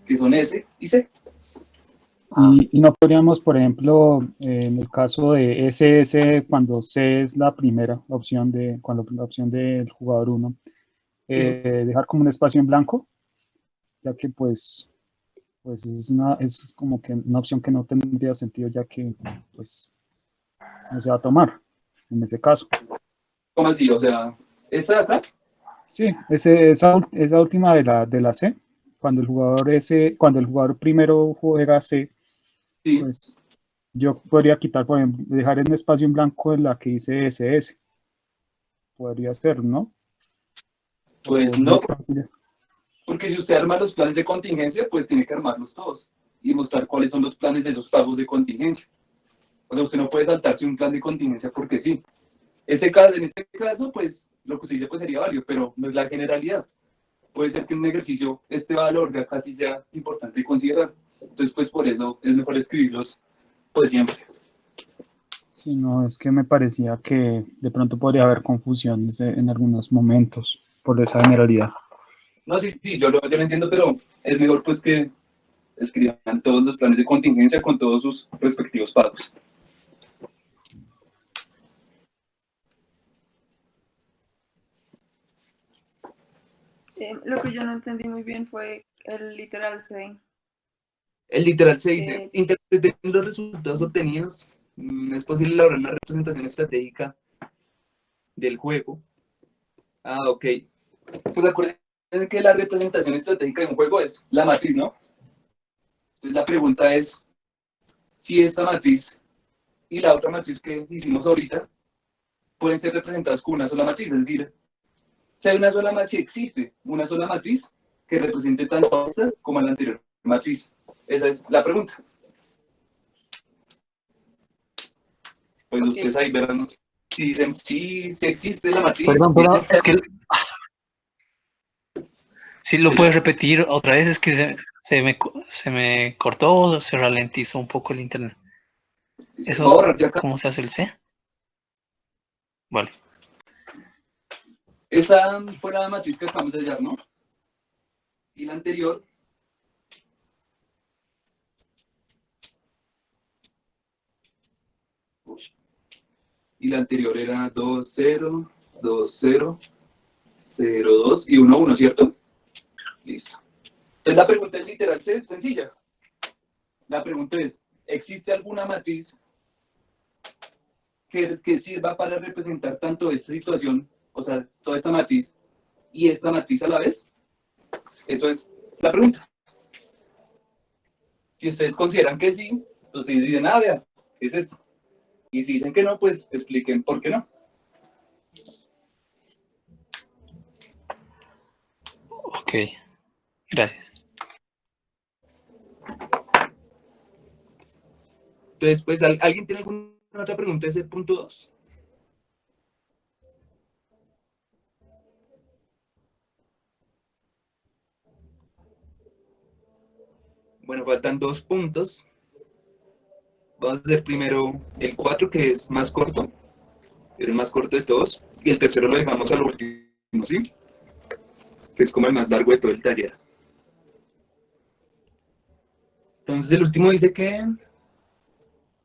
que son S y C. Y no podríamos, por ejemplo, en el caso de SS, cuando C es la primera opción cuando la opción del jugador 1, dejar como un espacio en blanco, ya que pues es como que una opción que no tendría sentido, ya que pues no se va a tomar en ese caso. ¿Cómo así? O sea, esta de acá, Sí, esa última de la C, cuando el jugador primero juega C, sí, pues yo podría quitar, por ejemplo, dejar un espacio en blanco en la que dice SS. Podría ser, ¿no? pues O no, directamente- porque si usted arma los planes de contingencia, pues tiene que armarlos todos y mostrar cuáles son los planes de esos pagos de contingencia. O sea, usted no puede saltarse un plan de contingencia porque sí. En este caso, pues lo que usted dice pues sería válido, pero no es la generalidad. Puede ser que en un ejercicio este valor ya casi sea importante considerar. Entonces, pues por eso es mejor escribirlos pues siempre. Sí, no, es que me parecía que de pronto podría haber confusiones en algunos momentos por esa generalidad. No, sí, sí, yo lo entiendo, pero es mejor pues que escriban todos los planes de contingencia con todos sus respectivos pagos. Lo que yo no entendí muy bien fue el literal C. El literal se dice, Que, interpreten los resultados obtenidos. Es posible elaborar una representación estratégica del juego. Ah, ok. Pues acuérdense que la representación estratégica de un juego es la matriz, ¿no? Entonces la pregunta es si esta matriz y la otra matriz que hicimos ahorita pueden ser representadas con una sola matriz, es decir, si hay una sola matriz, existe una sola matriz que represente tanto a esta como a la anterior matriz. Esa es la pregunta. Pues ok, ustedes ahí verán si dicen si existe la matriz. Perdón, es que si lo Sí, puedes repetir otra vez, es que se me cortó, se ralentizó un poco el internet. dice, voy a ¿Eso borrar ya acá. cómo se hace el C? Vale. Esa fue la matriz que acabamos de hallar, ¿no? Y la anterior. Y la anterior era 2, 0, 2, 0, 0, 2 y 1, 1, ¿cierto? Listo. Entonces la pregunta es literal, es sencilla. La pregunta es, ¿existe alguna matriz que sirva para representar tanto esta situación, o sea, toda esta matriz y esta matriz a la vez? Eso es la pregunta. Si ustedes consideran que sí, ustedes dicen, ah, vea, es esto. Y si dicen que no, pues expliquen por qué no. Ok, gracias. Entonces, pues, ¿alguien tiene alguna otra pregunta de ese punto 2? Bueno, faltan 2 puntos. Vamos a hacer primero el 4, que es más corto. Es el más corto de todos. Y el tercero lo dejamos al último, ¿sí? Que es como el más largo de todo el taller. Entonces, el último dice que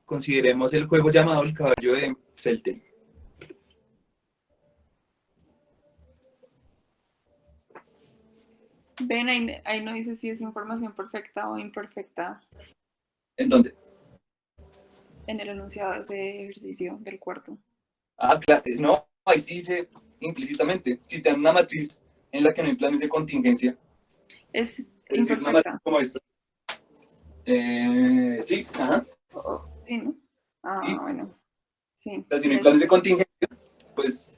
consideremos el juego llamado el caballo de Felten. ven, ahí no dice si es información perfecta o imperfecta ¿En dónde? en el enunciado de ese ejercicio del cuarto. Ah, claro. No, ahí sí dice implícitamente. Si te dan una matriz en la que no hay planes de contingencia, Es es decir, una matriz imperfecta. como esta. Sí, ajá. Sí, ¿no? Ah, Sí. bueno. Sí. O sea, si no hay planes de contingencia, pues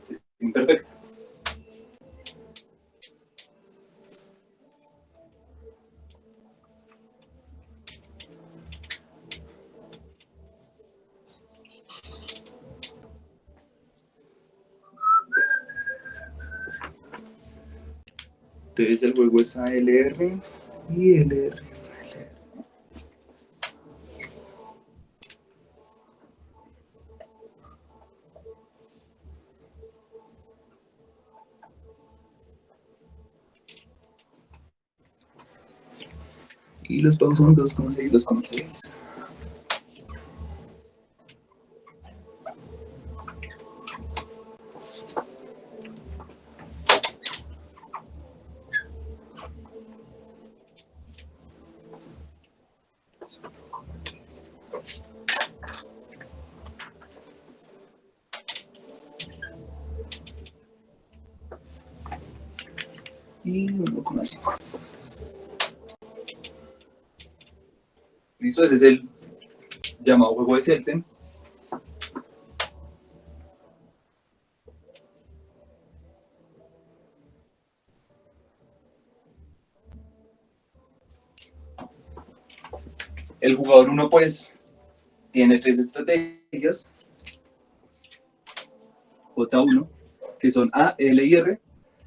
es imperfecta. Entonces el juego es ALR y LR. Y los pagos son 2,6, 2,6. Y 1,5. Listo, ese es el llamado juego de Celten. El jugador 1 pues tiene 3 estrategias, J1, que son A, L y R,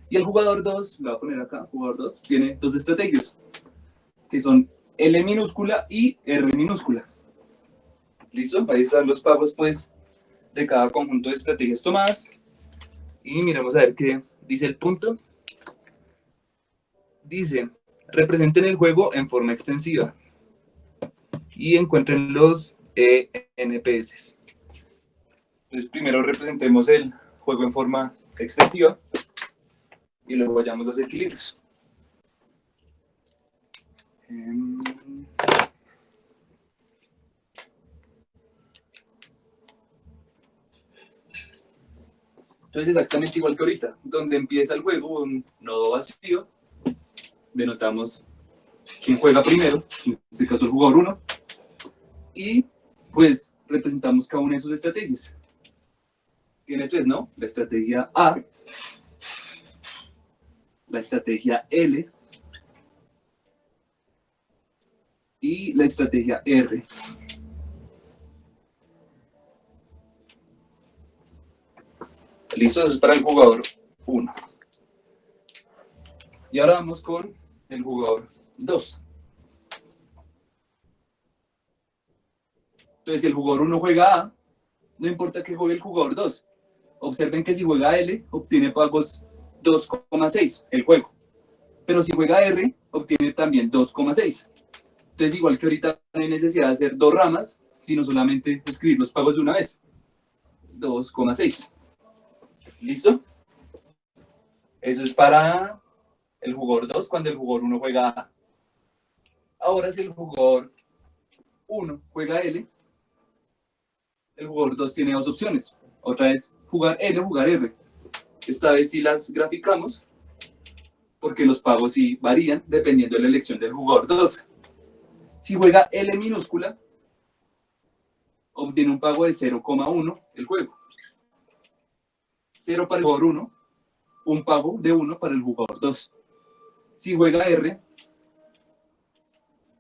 y el jugador 2, lo voy a poner acá, jugador 2, tiene 2 estrategias, que son L minúscula y R minúscula. ¿Listo? Ahí están los pagos pues de cada conjunto de estrategias tomadas. Y miramos a ver qué dice el punto. Dice, representen el juego en forma extensiva y encuentren los NPS. Entonces primero representemos el juego en forma extensiva y luego hallamos los equilibrios. Entonces exactamente igual que ahorita, donde empieza el juego, un nodo vacío, denotamos quién juega primero, en este caso el jugador 1, y pues representamos cada una de sus estrategias. Tiene 3, ¿no? La estrategia A, la estrategia L y la estrategia R. Listo, eso es para el jugador 1. Y ahora vamos con el jugador 2. Entonces, si el jugador 1 juega A, no importa que juegue el jugador 2. Observen que si juega L, obtiene pagos 2,6 el juego. Pero si juega R, obtiene también 2,6. Entonces, igual que ahorita no hay necesidad de hacer 2 ramas, sino solamente escribir los pagos de una vez. 2,6. ¿Listo? Eso es para el jugador 2 cuando el jugador 1 juega A. Ahora, si el jugador 1 juega L, el jugador 2 tiene 2 opciones. Otra vez jugar L o jugar R. Esta vez sí las graficamos, porque los pagos sí varían dependiendo de la elección del jugador 2. Si juega L minúscula, obtiene un pago de 0,1 el juego. 0 para el jugador 1, un pago de 1 para el jugador 2. Si juega R,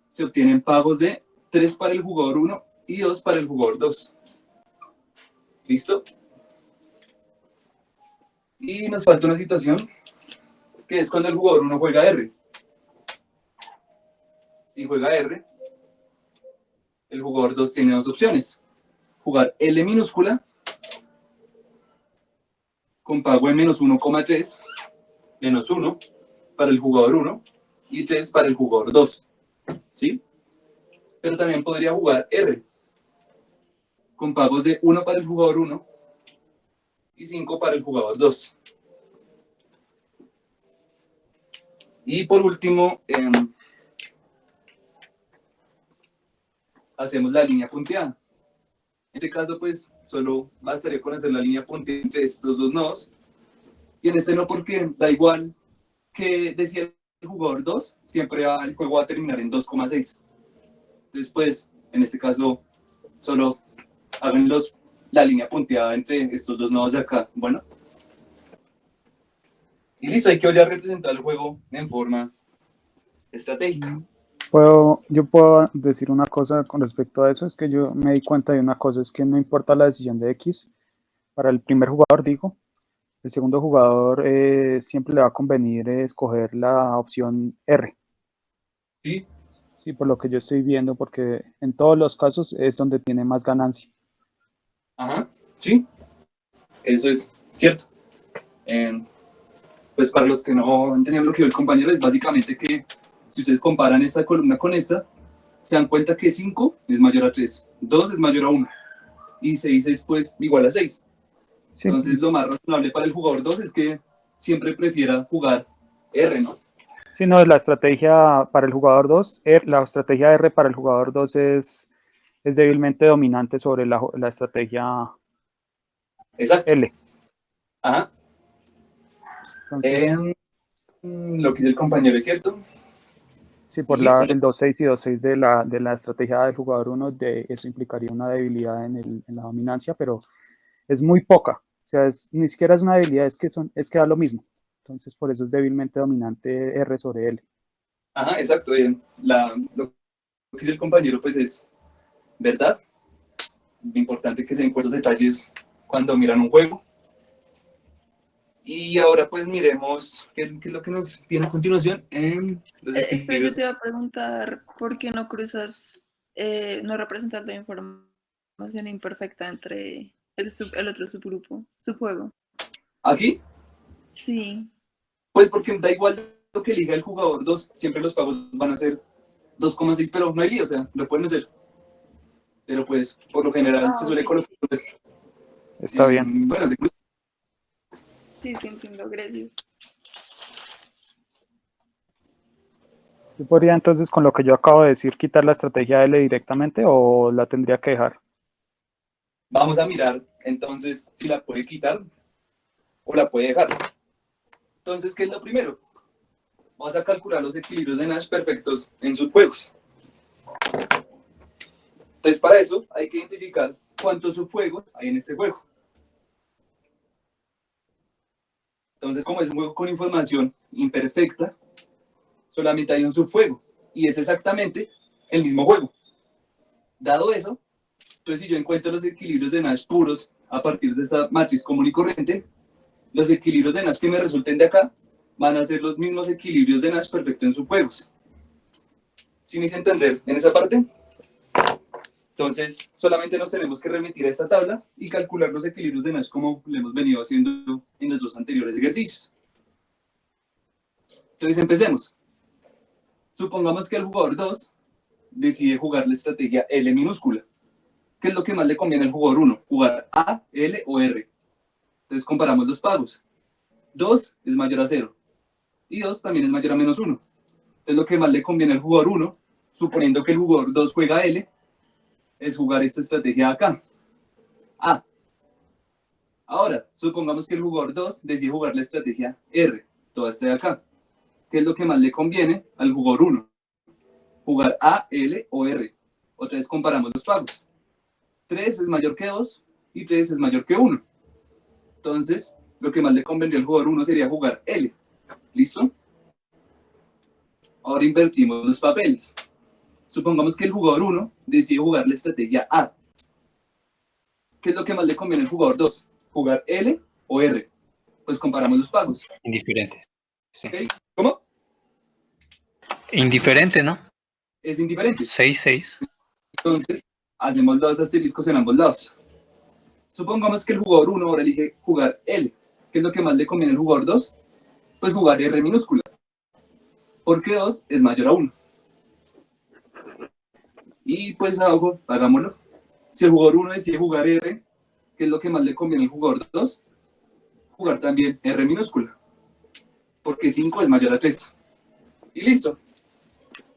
se obtienen pagos de 3 para el jugador 1 y 2 para el jugador 2. ¿Listo? Y nos falta una situación, que es cuando el jugador 1 juega R. Si juega R, el jugador 2 tiene 2 opciones. Jugar L minúscula, con pago de menos 1,3, menos 1 para el jugador 1 y 3 para el jugador 2. ¿Sí? Pero también podría jugar R, con pagos de 1 para el jugador 1 y 5 para el jugador 2. Y por último, hacemos la línea punteada. En este caso, pues, solo bastaría con hacer la línea punteada entre estos dos nodos. Y en este no, porque da igual que decía el jugador 2, siempre el juego va a terminar en 2,6. Entonces, pues, en este caso, solo hagan la línea punteada entre estos dos nodos de acá. Bueno. Y listo, hay que ya representar el juego en forma estratégica. Yo puedo decir una cosa con respecto a eso, es que yo me di cuenta de una cosa, es que no importa la decisión de X, para el primer jugador digo, El segundo jugador siempre le va a convenir escoger la opción R. ¿Sí? Sí, por lo que yo estoy viendo, porque en todos los casos es donde tiene más ganancia. Ajá, sí, eso es cierto. Pues para los que no entendían lo que dijo el compañero, es básicamente que si ustedes comparan esta columna con esta, se dan cuenta que 5 es mayor a 3, 2 es mayor a 1 y 6 es pues igual a 6. Sí, Entonces lo más razonable para el jugador 2 es que siempre prefiera jugar R, ¿no? sí, no, la estrategia para el jugador 2, la estrategia R para el jugador 2 es débilmente dominante sobre la estrategia Exacto. L. Ajá. Entonces, Lo que dice el compañero es cierto. sí, por Y sí, el 2-6 y 2-6 de la estrategia del jugador 1, eso implicaría una debilidad en la dominancia, pero es muy poca. O sea, ni siquiera es una debilidad, es que da lo mismo. Entonces, por eso es débilmente dominante R sobre L. ajá, exacto. Lo que dice el compañero pues es verdad. Lo importante que se den esos detalles cuando miran un juego. Y ahora pues miremos qué es lo que nos viene a continuación en los Espera, yo equilibrios. te iba a preguntar, ¿por qué no cruzas, no representas la información imperfecta entre el otro subgrupo, subjuego? Aquí, Sí. pues porque da igual lo que elija el jugador 2, siempre los pagos van a ser 2,6, pero no hay lío, o sea, lo pueden hacer. Pero pues, por lo general, se Ah, suele ok. colocar, pues, Está bien. bueno, Sí, sí, entiendo, gracias. Yo podría entonces, con lo que yo acabo de decir, quitar la estrategia L directamente o la tendría que dejar. vamos a mirar entonces si la puede quitar o la puede dejar. Entonces, ¿qué es lo primero? Vamos a calcular los equilibrios de Nash perfectos en sus juegos. Entonces, para eso hay que identificar cuántos subjuegos hay en este juego. Entonces, como es un juego con información imperfecta, solamente hay un subjuego y es exactamente el mismo juego. Dado eso, entonces si yo encuentro los equilibrios de Nash puros a partir de esta matriz común y corriente, los equilibrios de Nash que me resulten de acá van a ser los mismos equilibrios de Nash perfecto en subjuegos. ¿Sí me hice entender en esa parte? Entonces, solamente nos tenemos que remitir a esta tabla y calcular los equilibrios de Nash como lo hemos venido haciendo en los dos anteriores ejercicios. Entonces, empecemos. Supongamos que el jugador 2 decide jugar la estrategia L minúscula. ¿Qué es lo que más le conviene al jugador 1? Jugar A, L o R. Entonces, comparamos los pagos. 2 es mayor a 0 y 2 también es mayor a menos 1. Entonces, lo que más le conviene al jugador 1, suponiendo que el jugador 2 juega L, es jugar esta estrategia de acá. A. Ahora, supongamos que el jugador 2 decide jugar la estrategia R, toda esta de acá. ¿Qué es lo que más le conviene al jugador 1? Jugar A, L o R. Otra vez comparamos los pagos. 3 es mayor que 2 y 3 es mayor que 1. Entonces, lo que más le convendría al jugador 1 sería jugar L. ¿Listo? Ahora invertimos los papeles. Supongamos que el jugador 1 decide jugar la estrategia A. ¿Qué es lo que más le conviene al jugador 2? ¿Jugar L o R? Pues comparamos los pagos. Indiferente. Sí. ¿Okay? ¿Cómo? Indiferente, ¿no? Es indiferente. 6-6. Entonces, hacemos los asteriscos en ambos lados. Supongamos que el jugador 1 ahora elige jugar L. ¿Qué es lo que más le conviene al jugador 2? Pues jugar R minúscula. Porque 2 es mayor a 1. Y pues abajo, hagámoslo. Si el jugador 1 decide jugar R, ¿qué es lo que más le conviene al jugador 2? Jugar también R minúscula. Porque 5 es mayor a 3. Y listo.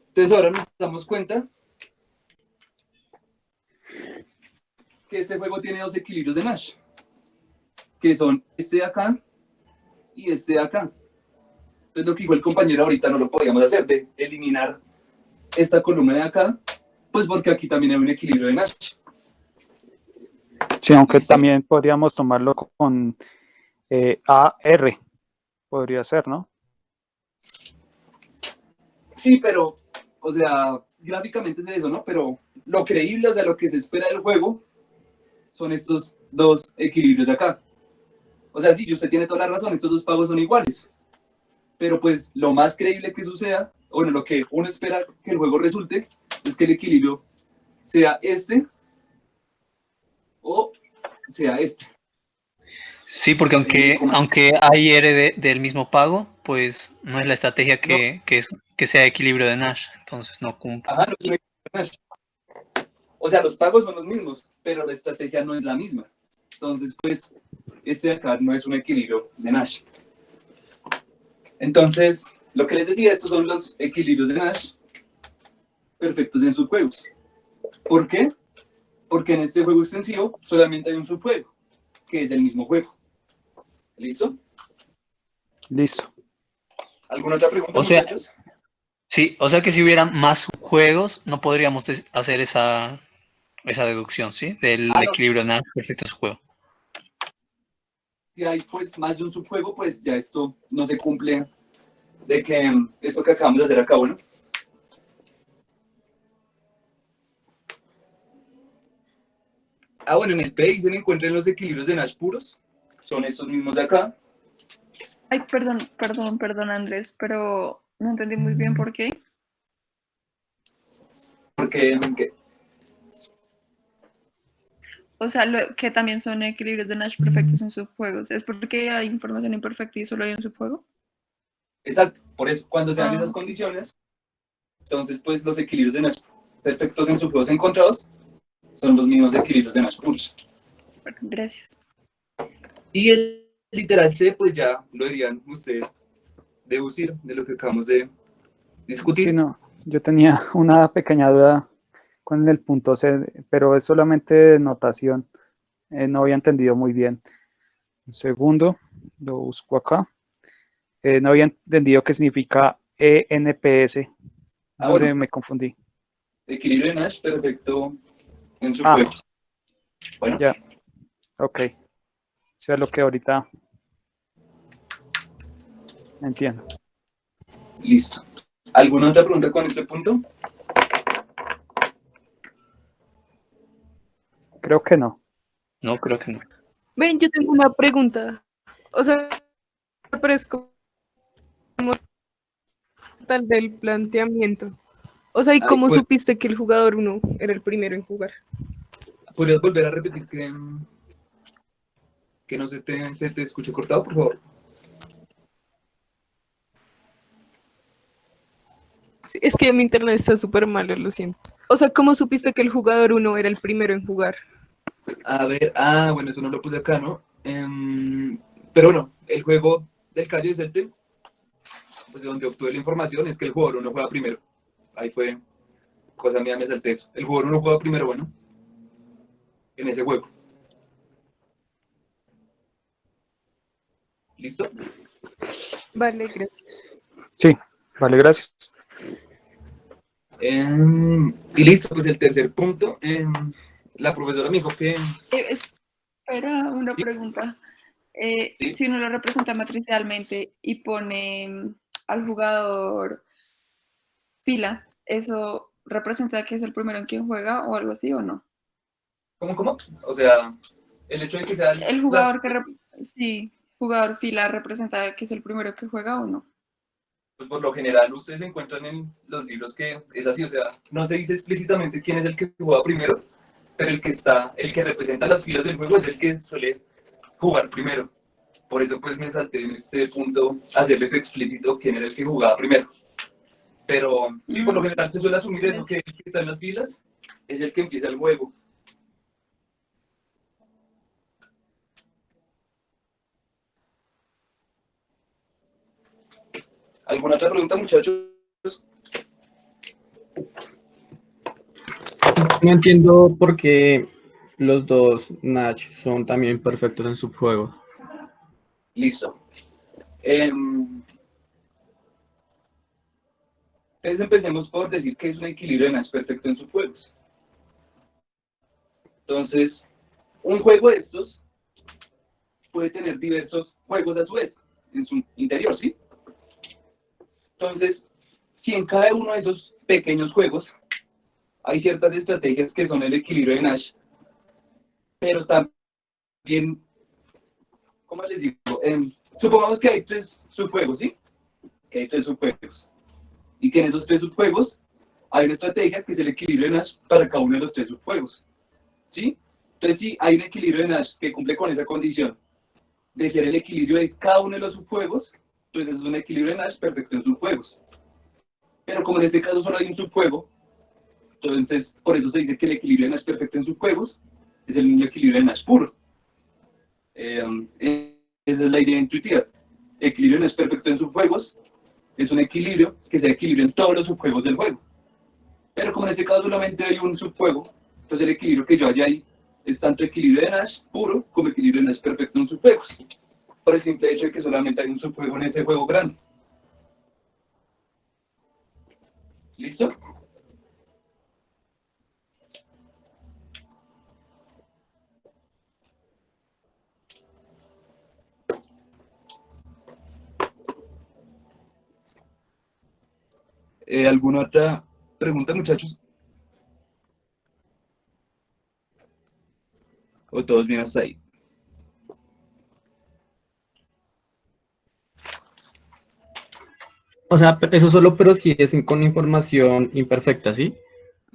Entonces ahora nos damos cuenta que este juego tiene dos equilibrios de Nash, que son este de acá y este de acá. Entonces lo que dijo el compañero ahorita no lo podíamos hacer, de eliminar esta columna de acá, pues porque aquí también hay un equilibrio de Nash. Sí, aunque ¿Listo? también podríamos tomarlo con AR, podría ser, ¿no? Sí, pero, o sea, gráficamente es eso, ¿no? Pero lo creíble, o sea, lo que se espera del juego son estos dos equilibrios de acá. O sea, sí, usted tiene toda la razón, estos dos pagos son iguales. Pero pues lo más creíble que suceda, bueno, lo que uno espera que el juego resulte, es que el equilibrio sea este o sea este. Sí, porque aunque hay R del mismo pago, pues no es la estrategia No, que sea equilibrio de Nash, entonces no cumple. ajá, no es una equilibrio de Nash. O sea, los pagos son los mismos, pero la estrategia no es la misma. Entonces, pues, este de acá no es un equilibrio de Nash. Entonces, lo que les decía, estos son los equilibrios de Nash perfectos en subjuegos. ¿Por qué? Porque en este juego extensivo solamente hay un subjuego, que es el mismo juego. ¿Listo? Listo. ¿Alguna otra pregunta, O sea, muchachos? sí, o sea que si hubiera más subjuegos, no podríamos hacer esa deducción, ¿sí? Del No. equilibrio de Nash perfecto en su juego. Si hay pues más de un subjuego, pues ya esto no se cumple de que esto que acabamos de hacer acá, bueno. Bueno, en el PEI se encuentran los equilibrios de Nash puros, son estos mismos de acá. Ay, perdón, Andrés, pero no entendí muy bien por qué. Porque, O sea, que también son equilibrios de Nash perfectos en subjuegos. ¿Es porque hay información imperfecta y solo hay un subjuego? exacto, por eso, cuando se dan Ah. esas condiciones, entonces pues los equilibrios de Nash perfectos en subjuegos encontrados son los mismos equilibrios de Nash puros. Bueno, gracias. Y el literal C, pues ya lo dirían ustedes deducir de lo que acabamos de discutir. Sí, no, yo tenía una pequeña duda con el punto C, pero es solamente notación. No había entendido muy bien. Un segundo, lo busco acá. No había entendido qué significa ENPS. ¿Dónde Bueno, me confundí? equilibrio de Nash perfecto en subjuegos. Bueno, Ya, ok. Eso es lo que ahorita entiendo. listo. ¿Alguna otra pregunta con este punto? Creo que no. No, creo que no. Ven, yo tengo una pregunta. O sea, pero es como tal del planteamiento. O sea, ¿y Ay, cómo pues, supiste que el jugador 1 era el primero en jugar? ¿podrías volver a repetir que no se te escuche cortado, por favor? Sí, es que mi internet está súper malo, lo siento. O sea, ¿cómo supiste que el jugador 1 era el primero en jugar? A ver, bueno, eso no lo puse acá, ¿no? Pero bueno, el juego del Calle de Celte, pues de donde obtuve la información, es que el jugador uno juega primero. Ahí fue, cosa mía, me salté eso. El jugador uno juega primero, bueno, en ese juego. ¿Listo? Vale, gracias. Sí, vale, gracias. Y listo, pues el tercer punto. La profesora me dijo que... Espera, una pregunta. Sí. Si uno lo representa matricialmente y pone al jugador fila, ¿eso representa que es el primero en quien juega o algo así o no? ¿Cómo? O sea, el hecho de que sea... El jugador sí, jugador fila representa que es el primero que juega o no. Pues por lo general ustedes encuentran en los libros que es así, o sea, no se dice explícitamente quién es el que juega primero, pero el que representa las filas del juego es el que suele jugar primero. Por eso pues me salté en este punto hacerles explícito quién era el que jugaba primero. Pero sí, por lo general se suele asumir eso, que el que está en las filas es el que empieza el juego. ¿Alguna otra pregunta, muchachos? No entiendo por qué los dos Nash son también perfectos en subjuego. Listo. Entonces empecemos por decir que es un equilibrio de Nash perfecto en sus juegos. Entonces, un juego de estos puede tener diversos juegos a su vez en su interior, ¿sí? Entonces, si en cada uno de esos pequeños juegos hay ciertas estrategias que son el equilibrio de Nash, pero también ¿cómo les digo? Supongamos que hay 3 subjuegos, ¿sí? Que hay 3 subjuegos. Y que en esos 3 subjuegos hay una estrategia que es el equilibrio de Nash para cada uno de los 3 subjuegos, ¿sí? Entonces, sí, hay un equilibrio de Nash que cumple con esa condición de ser el equilibrio de cada uno de los subjuegos, entonces es un equilibrio de Nash perfecto en subjuegos. Pero como en este caso solo hay un subjuego, entonces por eso se dice que el equilibrio de Nash perfecto en subjuegos es el mismo equilibrio de Nash puro. Esa es la idea intuitiva. Equilibrio de Nash perfecto en subjuegos es un equilibrio que sea equilibrio en todos los subjuegos del juego. Pero como en este caso solamente hay un subjuego, entonces el equilibrio que yo haya ahí es tanto equilibrio de Nash puro como equilibrio de Nash perfecto en subjuegos. Por el simple hecho de que solamente hay un subjuego en ese juego grande. ¿Listo? ¿Alguna otra pregunta, muchachos? ¿O todos bien hasta ahí? O sea, eso solo, pero si es con información imperfecta, ¿sí?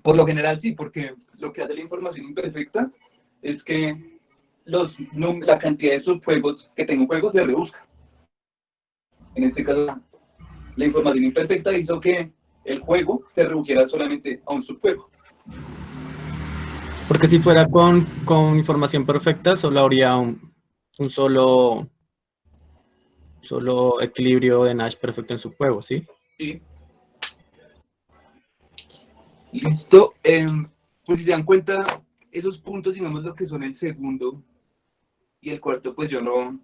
Por lo general sí, porque lo que hace la información imperfecta es que la cantidad de subjuegos que tengo un juego se reduzca. En este caso, la información imperfecta hizo que el juego se redujera solamente a un subjuego. Porque si fuera con información perfecta, solo habría un solo equilibrio de Nash perfecto en su juego, ¿sí? ¿Sí? Listo. Pues si se dan cuenta, esos puntos, digamos lo que son el segundo y el cuarto, pues yo no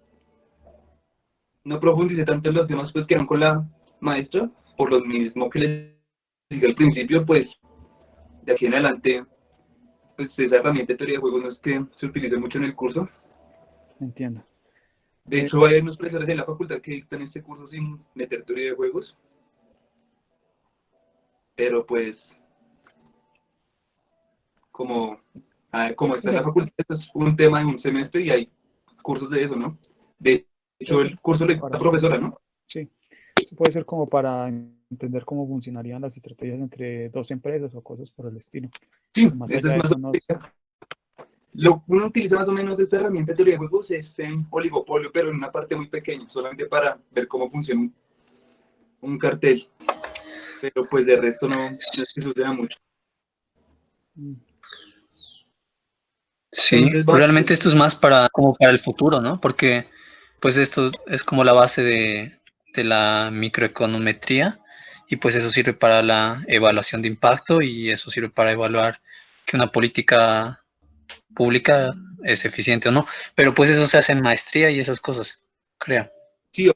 profundicé tanto en los temas pues que eran con la maestra, por lo mismo que les dije al principio, pues de aquí en adelante, pues esa herramienta de teoría de juegos no es que se utilice mucho en el curso. Entiendo. De hecho, hay unos profesores de la facultad que dictan este curso sin meter teoría de juegos, pero pues como está en la facultad, esto es un tema de un semestre y hay cursos de eso, ¿no? De hecho, el curso lo dicta la profesora, ¿no? Sí, eso puede ser como para entender cómo funcionarían las estrategias entre 2 empresas o cosas por el estilo. Sí, Más eso allá es de más eso, no es... lo que uno utiliza más o menos esta herramienta de teoría de juegos es en oligopolio, pero en una parte muy pequeña, solamente para ver cómo funciona un cartel. Pero pues de resto no es que suceda mucho. Sí, Entonces, vamos, realmente esto es más para como para el futuro, ¿no? Porque pues esto es como la base de la microeconometría y pues eso sirve para la evaluación de impacto y eso sirve para evaluar que una política pública es eficiente o no. Pero pues eso se hace en maestría y esas cosas, creo. Sí,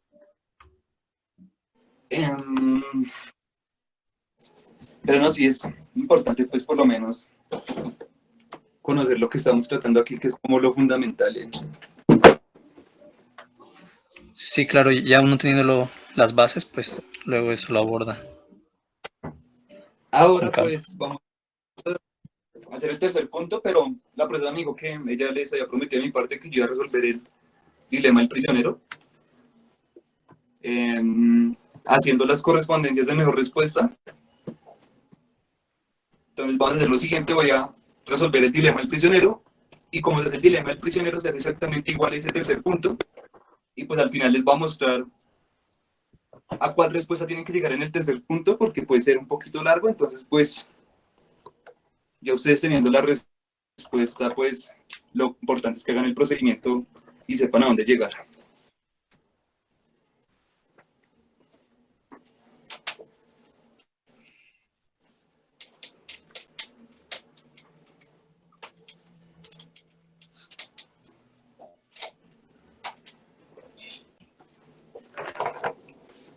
em, pero no, sí es importante, pues por lo menos conocer lo que estamos tratando aquí, que es como lo fundamental. Sí, claro, ya uno teniendo las bases, pues luego eso lo aborda con Ahora calma. pues vamos a hacer el tercer punto, pero la profesora me dijo que ella les había prometido de mi parte que yo iba a resolver el dilema del prisionero, haciendo las correspondencias de mejor respuesta. Entonces vamos a hacer lo siguiente, voy a resolver el dilema del prisionero, y como se hace el dilema del prisionero, se hace exactamente igual a ese tercer punto, y pues al final les voy a mostrar a cuál respuesta tienen que llegar en el tercer punto, porque puede ser un poquito largo, entonces pues ya ustedes teniendo la respuesta, pues lo importante es que hagan el procedimiento y sepan a dónde llegar.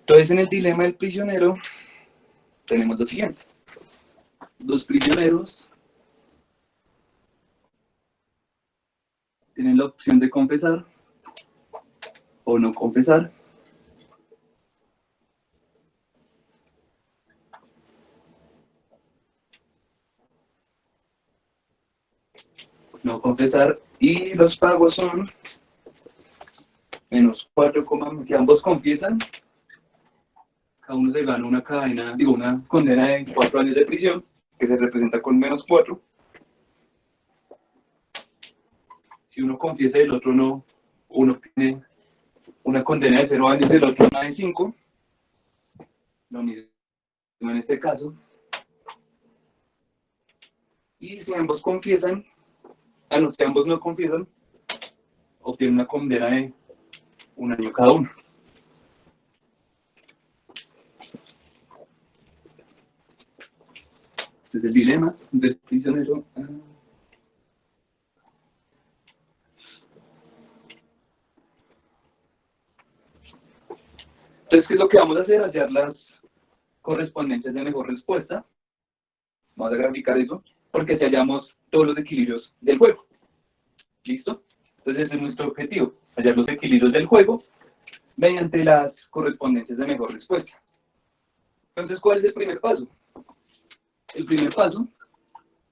Entonces, en el dilema del prisionero, tenemos lo siguiente. Los prisioneros tienen la opción de confesar o no confesar. No confesar, y los pagos son menos 4, si ambos confiesan, cada uno se gana una cadena, una condena de 4 años de prisión, que se representa con menos 4. Si uno confiesa y el otro no, uno tiene una condena de 0 años, el otro una de 5. Lo mismo en este caso. Y si ambos confiesan, si ambos no confiesan, obtienen una condena de 1 año cada uno. Este es el dilema del prisionero. Entonces, ¿qué es lo que vamos a hacer? Hallar las correspondencias de mejor respuesta. Vamos a graficar eso, porque si hallamos todos los equilibrios del juego. ¿Listo? Entonces ese es nuestro objetivo, hallar los equilibrios del juego mediante las correspondencias de mejor respuesta. Entonces, ¿cuál es el primer paso? El primer paso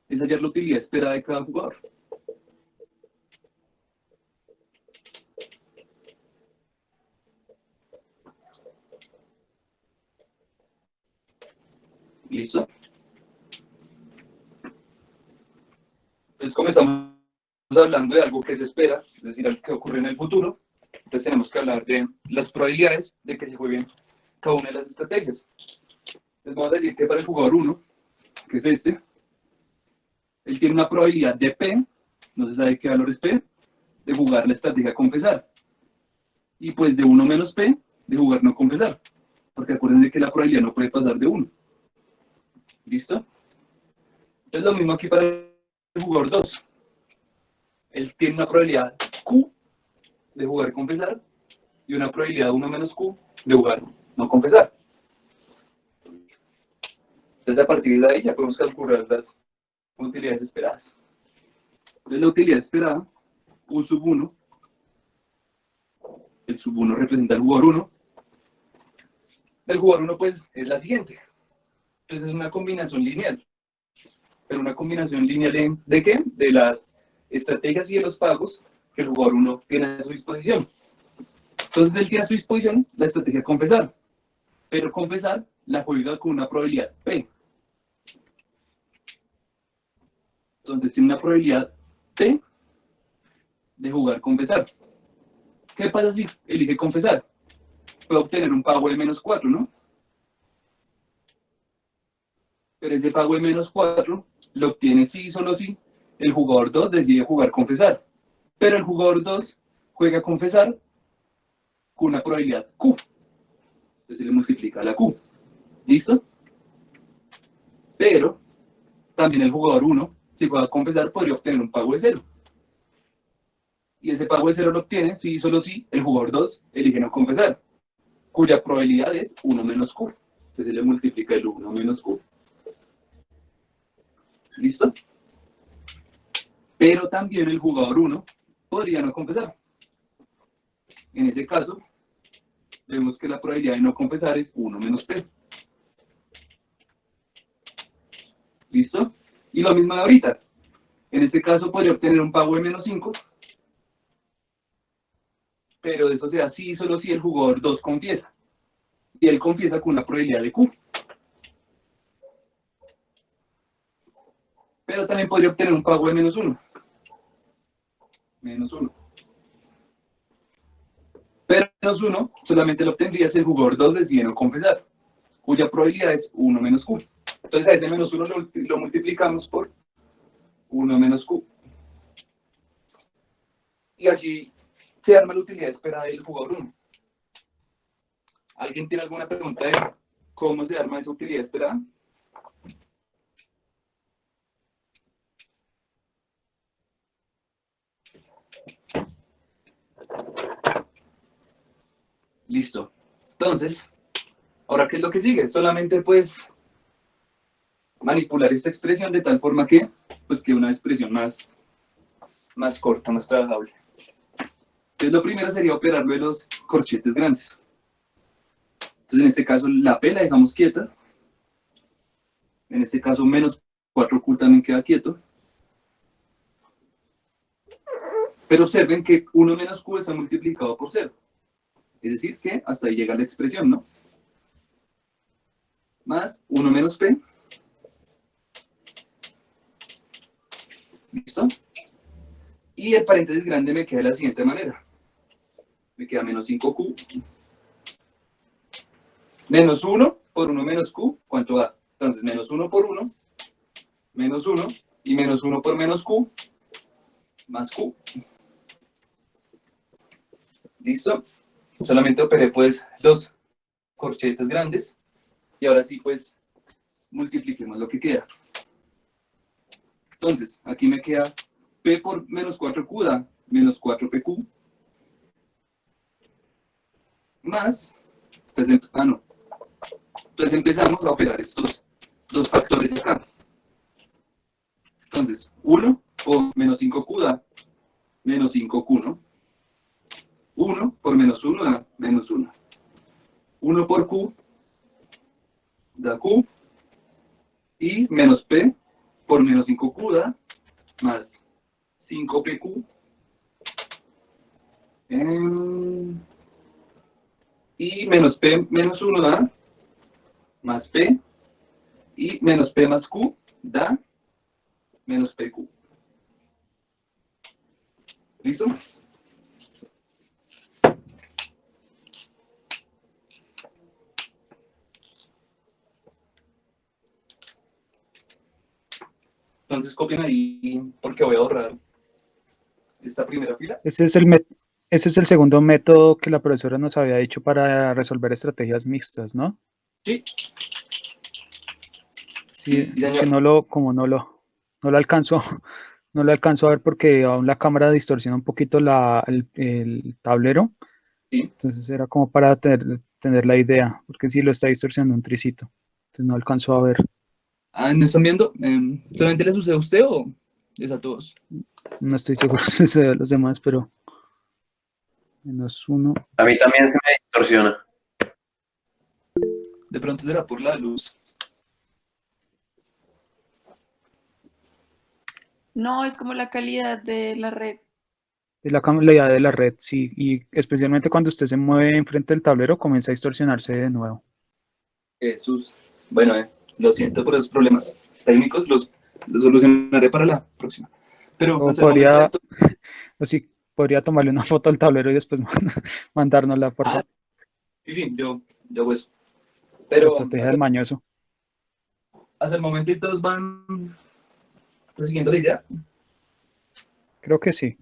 es hallar la utilidad esperada de cada jugador. ¿Listo? Entonces, como estamos hablando de algo que se espera, es decir, algo que ocurre en el futuro, entonces tenemos que hablar de las probabilidades de que se jueguen cada una de las estrategias. Entonces vamos a decir que para el jugador 1, que es este, él tiene una probabilidad de P, no se sabe qué valor es P, de jugar la estrategia confesar. Y pues de 1 menos P, de jugar no confesar. Porque acuérdense que la probabilidad no puede pasar de 1. ¿Listo? Es lo mismo aquí para el jugador 2. Él tiene una probabilidad Q de jugar confesar y una probabilidad 1 menos Q de jugar no confesar. Entonces a partir de ahí ya podemos calcular las utilidades esperadas. Entonces la utilidad esperada, U sub 1, el sub 1 representa al jugador 1. El jugador 1 pues es la siguiente. Entonces es una combinación lineal. Pero una combinación lineal ¿de qué? De las estrategias y de los pagos que el jugador 1 tiene a su disposición. Entonces él tiene a su disposición la estrategia confesar. Pero confesar la juega con una probabilidad P. Entonces tiene una probabilidad T de jugar confesar. ¿Qué pasa si elige confesar? Puede obtener un pago de menos 4, ¿no? Pero ese pago de menos 4 lo obtiene sí y solo si el jugador 2 decide jugar confesar. Pero el jugador 2 juega confesar con una probabilidad Q. Entonces se le multiplica la Q. ¿Listo? Pero también el jugador 1, si juega confesar, podría obtener un pago de 0. Y ese pago de 0 lo obtiene sí y solo si el jugador 2 elige no confesar, cuya probabilidad es 1 menos Q. Entonces se le multiplica el 1 menos Q. ¿Listo? Pero también el jugador 1 podría no confesar. En ese caso, vemos que la probabilidad de no confesar es 1 menos P. ¿Listo? Y lo mismo de ahorita. En este caso podría obtener un pago de menos 5, pero eso se da sí y solo si el jugador 2 confiesa. Y él confiesa con una probabilidad de Q. Pero también podría obtener un pago de menos 1. Menos 1. Pero menos 1 solamente lo obtendría si el jugador 2 decide no confesar, cuya probabilidad es 1 menos Q. Entonces a ese menos 1 lo multiplicamos por 1 menos Q. Y allí se arma la utilidad esperada del jugador 1. ¿Alguien tiene alguna pregunta de cómo se arma esa utilidad esperada? Listo. Entonces, ¿ahora qué es lo que sigue? Solamente pues manipular esta expresión de tal forma que pues quede una expresión más corta, más trabajable. Entonces lo primero sería operarlo de los corchetes grandes. Entonces en este caso la P la dejamos quieta. En este caso menos 4Q también queda quieto. Pero observen que 1 menos Q está multiplicado por 0. Es decir, que hasta ahí llega la expresión, ¿no? Más 1 menos P. ¿Listo? Y el paréntesis grande me queda de la siguiente manera. Me queda menos 5Q. Menos 1 por 1 menos Q, ¿cuánto da? Entonces, menos 1 por 1, menos 1, y menos 1 por menos Q, más Q. ¿Listo? Solamente operé, pues, los corchetes grandes. Y ahora sí, pues, multipliquemos lo que queda. Entonces, aquí me queda P por menos 4Q da menos 4PQ. Más, entonces, entonces empezamos a operar estos dos factores de acá. Entonces, 1 por menos 5Q da menos 5Q, ¿no? 1 por menos 1 da menos 1. 1 por Q da Q. Y menos P por menos 5Q da más 5PQ. Y menos P menos 1 da más P. Y menos P más Q da menos PQ. ¿Listo? Entonces copien ahí porque voy a ahorrar esta primera fila. Ese es el segundo método que la profesora nos había dicho para resolver estrategias mixtas, ¿no? Sí. Sí, Sí, es que señor. no lo alcanzo, no lo alcanzo a ver porque aún la cámara distorsiona un poquito el tablero. Sí. Entonces era como para tener la idea, porque sí lo está distorsionando un tricito. Entonces no alcanzo a ver. Ah, ¿no están viendo? ¿Solamente les sucede a usted o es a todos? No estoy seguro si se ve a los demás, pero menos 1. A mí también se me distorsiona. De pronto será por la luz. No, es como la calidad de la red. Es la calidad de la red, sí. Y especialmente cuando usted se mueve enfrente del tablero, comienza a distorsionarse de nuevo. Jesús. Bueno, lo siento por esos problemas técnicos, los solucionaré para la próxima. Pero O hasta el momento... sí, podría tomarle una foto al tablero y después mandárnosla, por favor. En fin, yo hago eso. La Pero estrategia del mañoso. hasta el momento todos van siguiendo la idea. Creo que sí.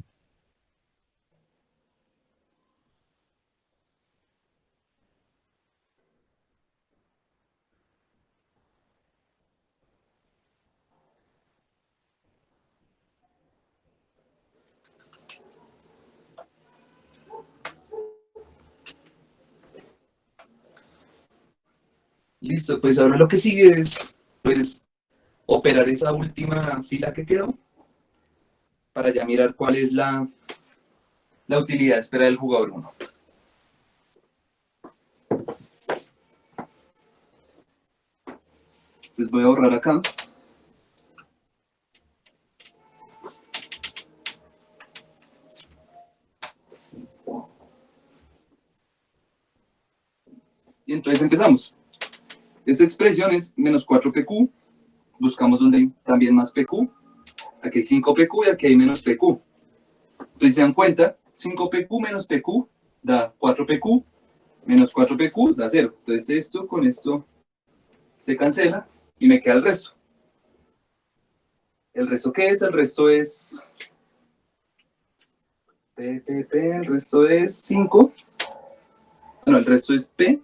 Listo, pues ahora lo que sigue es, pues, operar esa última fila que quedó para ya mirar cuál es la utilidad de espera del jugador 1. Les voy a borrar acá. Y entonces empezamos. Esta expresión es menos 4PQ. Buscamos donde hay también más PQ. Aquí hay 5PQ y aquí hay menos PQ. Entonces se dan cuenta, 5PQ menos PQ da 4PQ, menos 4PQ da 0. Entonces esto con esto se cancela y me queda el resto. ¿El resto qué es? El resto es... el resto es 5. Bueno, el resto es P.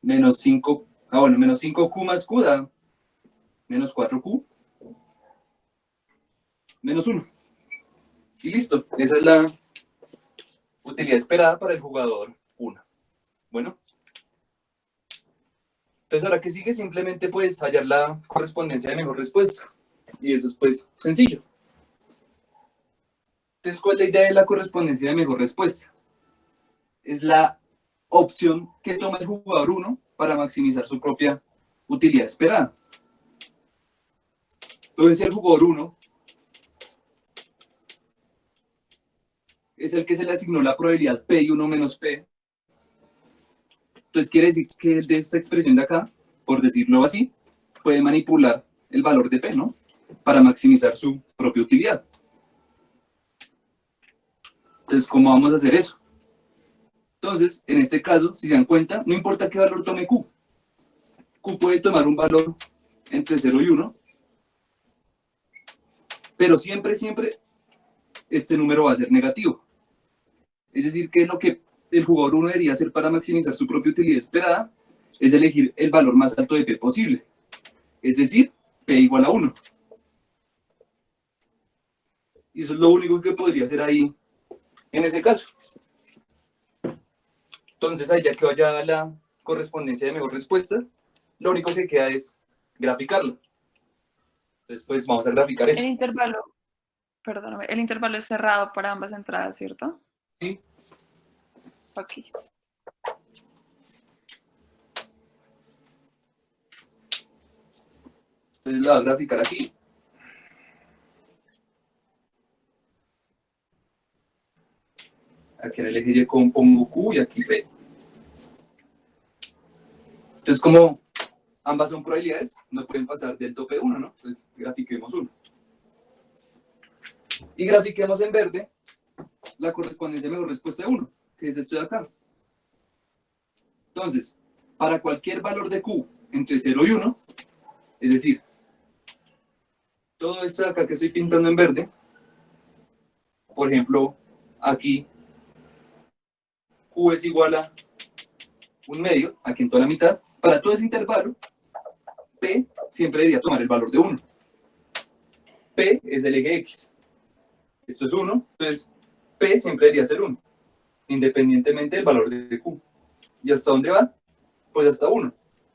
Menos 5. Menos 5Q más Q da menos 4Q. Menos 1. Y listo. Esa es la utilidad esperada para el jugador 1. Bueno. Entonces ahora que sigue, simplemente pues hallar la correspondencia de mejor respuesta. Y eso es pues sencillo. Entonces, ¿cuál es la idea de la correspondencia de mejor respuesta? Es la opción que toma el jugador 1 para maximizar su propia utilidad esperada. Entonces, si el jugador 1 es el que se le asignó la probabilidad P y 1 menos P. Entonces quiere decir que el de esta expresión de acá, por decirlo así, puede manipular el valor de P, ¿no? Para maximizar su propia utilidad. Entonces, ¿cómo vamos a hacer eso? Entonces, en este caso, si se dan cuenta, no importa qué valor tome Q. Q puede tomar un valor entre 0 y 1, pero siempre, siempre, este número va a ser negativo. Es decir, que lo que el jugador 1 debería hacer para maximizar su propia utilidad esperada es elegir el valor más alto de P posible. Es decir, P igual a 1. Y eso es lo único que podría hacer ahí en ese caso. Entonces, ahí ya quedó ya la correspondencia de mejor respuesta. Lo único que queda es graficarla. Entonces, pues vamos a graficar eso. El intervalo, perdóname, el intervalo es cerrado para ambas entradas, ¿cierto? Sí. Ok. Entonces la voy a graficar aquí. Aquí en el eje Y pongo Q y aquí P. Entonces, como ambas son probabilidades, no pueden pasar del tope 1, ¿no? Entonces, grafiquemos uno. Y grafiquemos en verde la correspondencia de mejor respuesta de 1, que es esto de acá. Entonces, para cualquier valor de Q entre 0 y 1, es decir, todo esto de acá que estoy pintando en verde, por ejemplo, aquí Q es igual a 1/2, aquí en toda la mitad. Para todo ese intervalo, P siempre debería tomar el valor de 1. P es el eje X. Esto es 1, entonces P siempre debería ser 1, independientemente del valor de Q. ¿Y hasta dónde va? Pues hasta 1,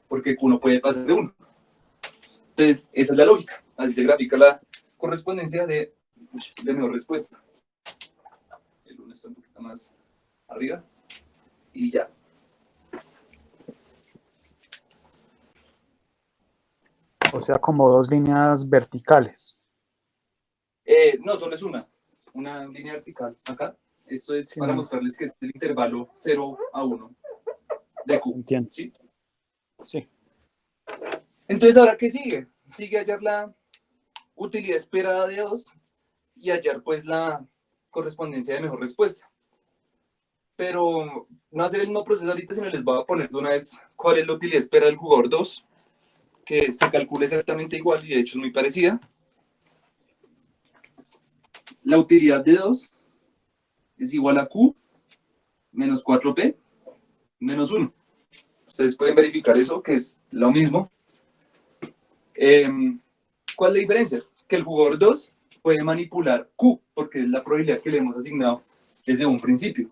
porque Q no puede pasar de 1. Entonces, esa es la lógica. Así se grafica la correspondencia de mejor respuesta. El 1 está un poquito más arriba. Y ya. O sea, como dos líneas verticales. No, solo es una línea vertical acá. Esto es Sí, para no. mostrarles que es el intervalo 0 a 1 de Q. Entiendo. ¿Sí? Sí. Entonces, ¿ahora qué sigue? Sigue hallar la utilidad esperada de 2 y hallar pues la correspondencia de mejor respuesta. Pero no hacer el mismo proceso ahorita, sino les voy a poner de una vez cuál es la utilidad esperada del jugador 2, que se calcula exactamente igual y de hecho es muy parecida. La utilidad de 2 es igual a Q menos 4P menos 1. Ustedes pueden verificar eso, que es lo mismo. ¿Cuál es la diferencia? Que el jugador 2 puede manipular Q, porque es la probabilidad que le hemos asignado desde un principio.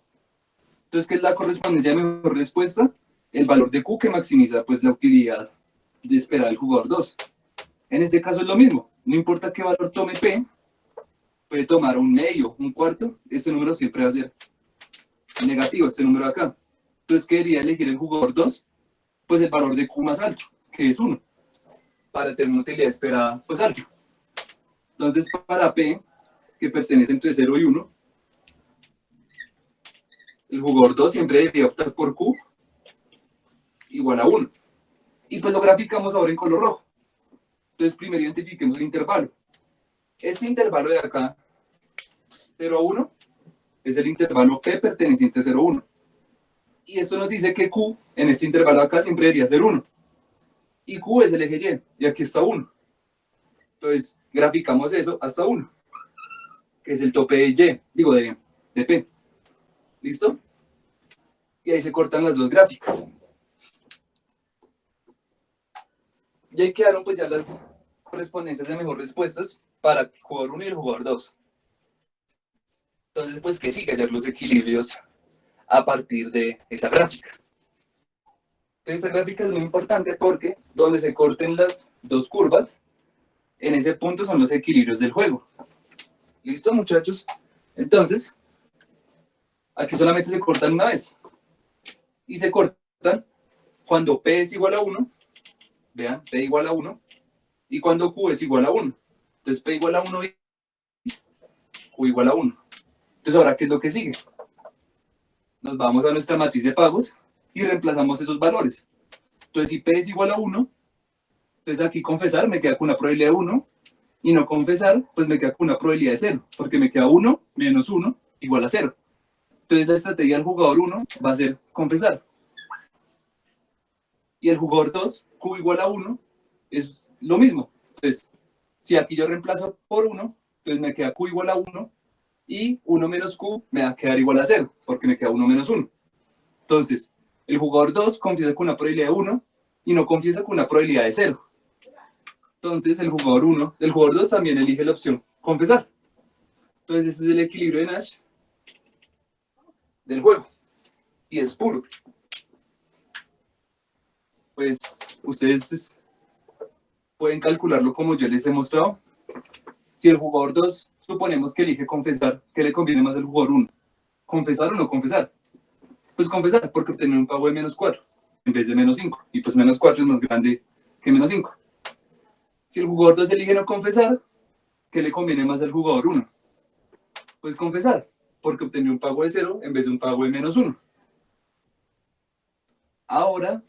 Entonces, ¿qué es la correspondencia de mejor respuesta? El valor de Q que maximiza pues, la utilidad de esperar del jugador 2. En este caso es lo mismo. No importa qué valor tome P, puede tomar 1/2, 1/4. Este número siempre va a ser negativo, este número de acá. Entonces, ¿qué debería elegir el jugador 2? Pues el valor de Q más alto, que es 1, para tener una utilidad esperada pues alta. Entonces, para P, que pertenece entre 0 y 1, el jugador 2 siempre debería optar por Q igual a 1. Y pues lo graficamos ahora en color rojo. Entonces, primero identifiquemos el intervalo. Este intervalo de acá, 0 a 1, es el intervalo P perteneciente a 0 a 1. Y esto nos dice que Q en este intervalo acá siempre debería ser 1. Y Q es el eje Y, y aquí está 1. Entonces, graficamos eso hasta 1, que es el tope de Y, digo de P. ¿Listo? Y ahí se cortan las dos gráficas. Y ahí quedaron pues ya las correspondencias de mejor respuestas para el jugador 1 y el jugador 2. Entonces, pues, ¿qué sigue? Hallar los equilibrios a partir de esa gráfica. Entonces, esa gráfica es muy importante porque donde se corten las dos curvas, en ese punto son los equilibrios del juego. ¿Listo, muchachos? Entonces, aquí solamente se cortan una vez. Y se cortan cuando P es igual a 1, vean, P igual a 1, y cuando Q es igual a 1. Entonces, P igual a 1 y Q igual a 1. Entonces, ¿ahora qué es lo que sigue? Nos vamos a nuestra matriz de pagos y reemplazamos esos valores. Entonces, si P es igual a 1, entonces aquí confesar me queda con una probabilidad de 1, y no confesar, pues me queda con una probabilidad de 0, porque me queda 1 menos 1 igual a 0. Entonces, la estrategia del jugador 1 va a ser confesar. Y el jugador 2, Q igual a 1, es lo mismo. Entonces, si aquí yo reemplazo por 1, entonces me queda Q igual a 1, y 1 menos Q me va a quedar igual a 0, porque me queda 1 menos 1. Entonces, el jugador 2 confiesa con una probabilidad de 1 y no confiesa con una probabilidad de 0. Entonces, el jugador 2 también elige la opción confesar. Entonces, este es el equilibrio de Nash del juego. Y es puro. Pues, ustedes pueden calcularlo como yo les he mostrado. Si el jugador 2 suponemos que elige confesar, ¿qué le conviene más al jugador 1? ¿Confesar o no confesar? Pues confesar, porque obtener un pago de menos 4 en vez de menos 5. Y pues menos 4 es más grande que menos 5. Si el jugador 2 elige no confesar, ¿qué le conviene más al jugador 1? Pues confesar, porque obtener un pago de 0 en vez de un pago de menos 1. Ahora,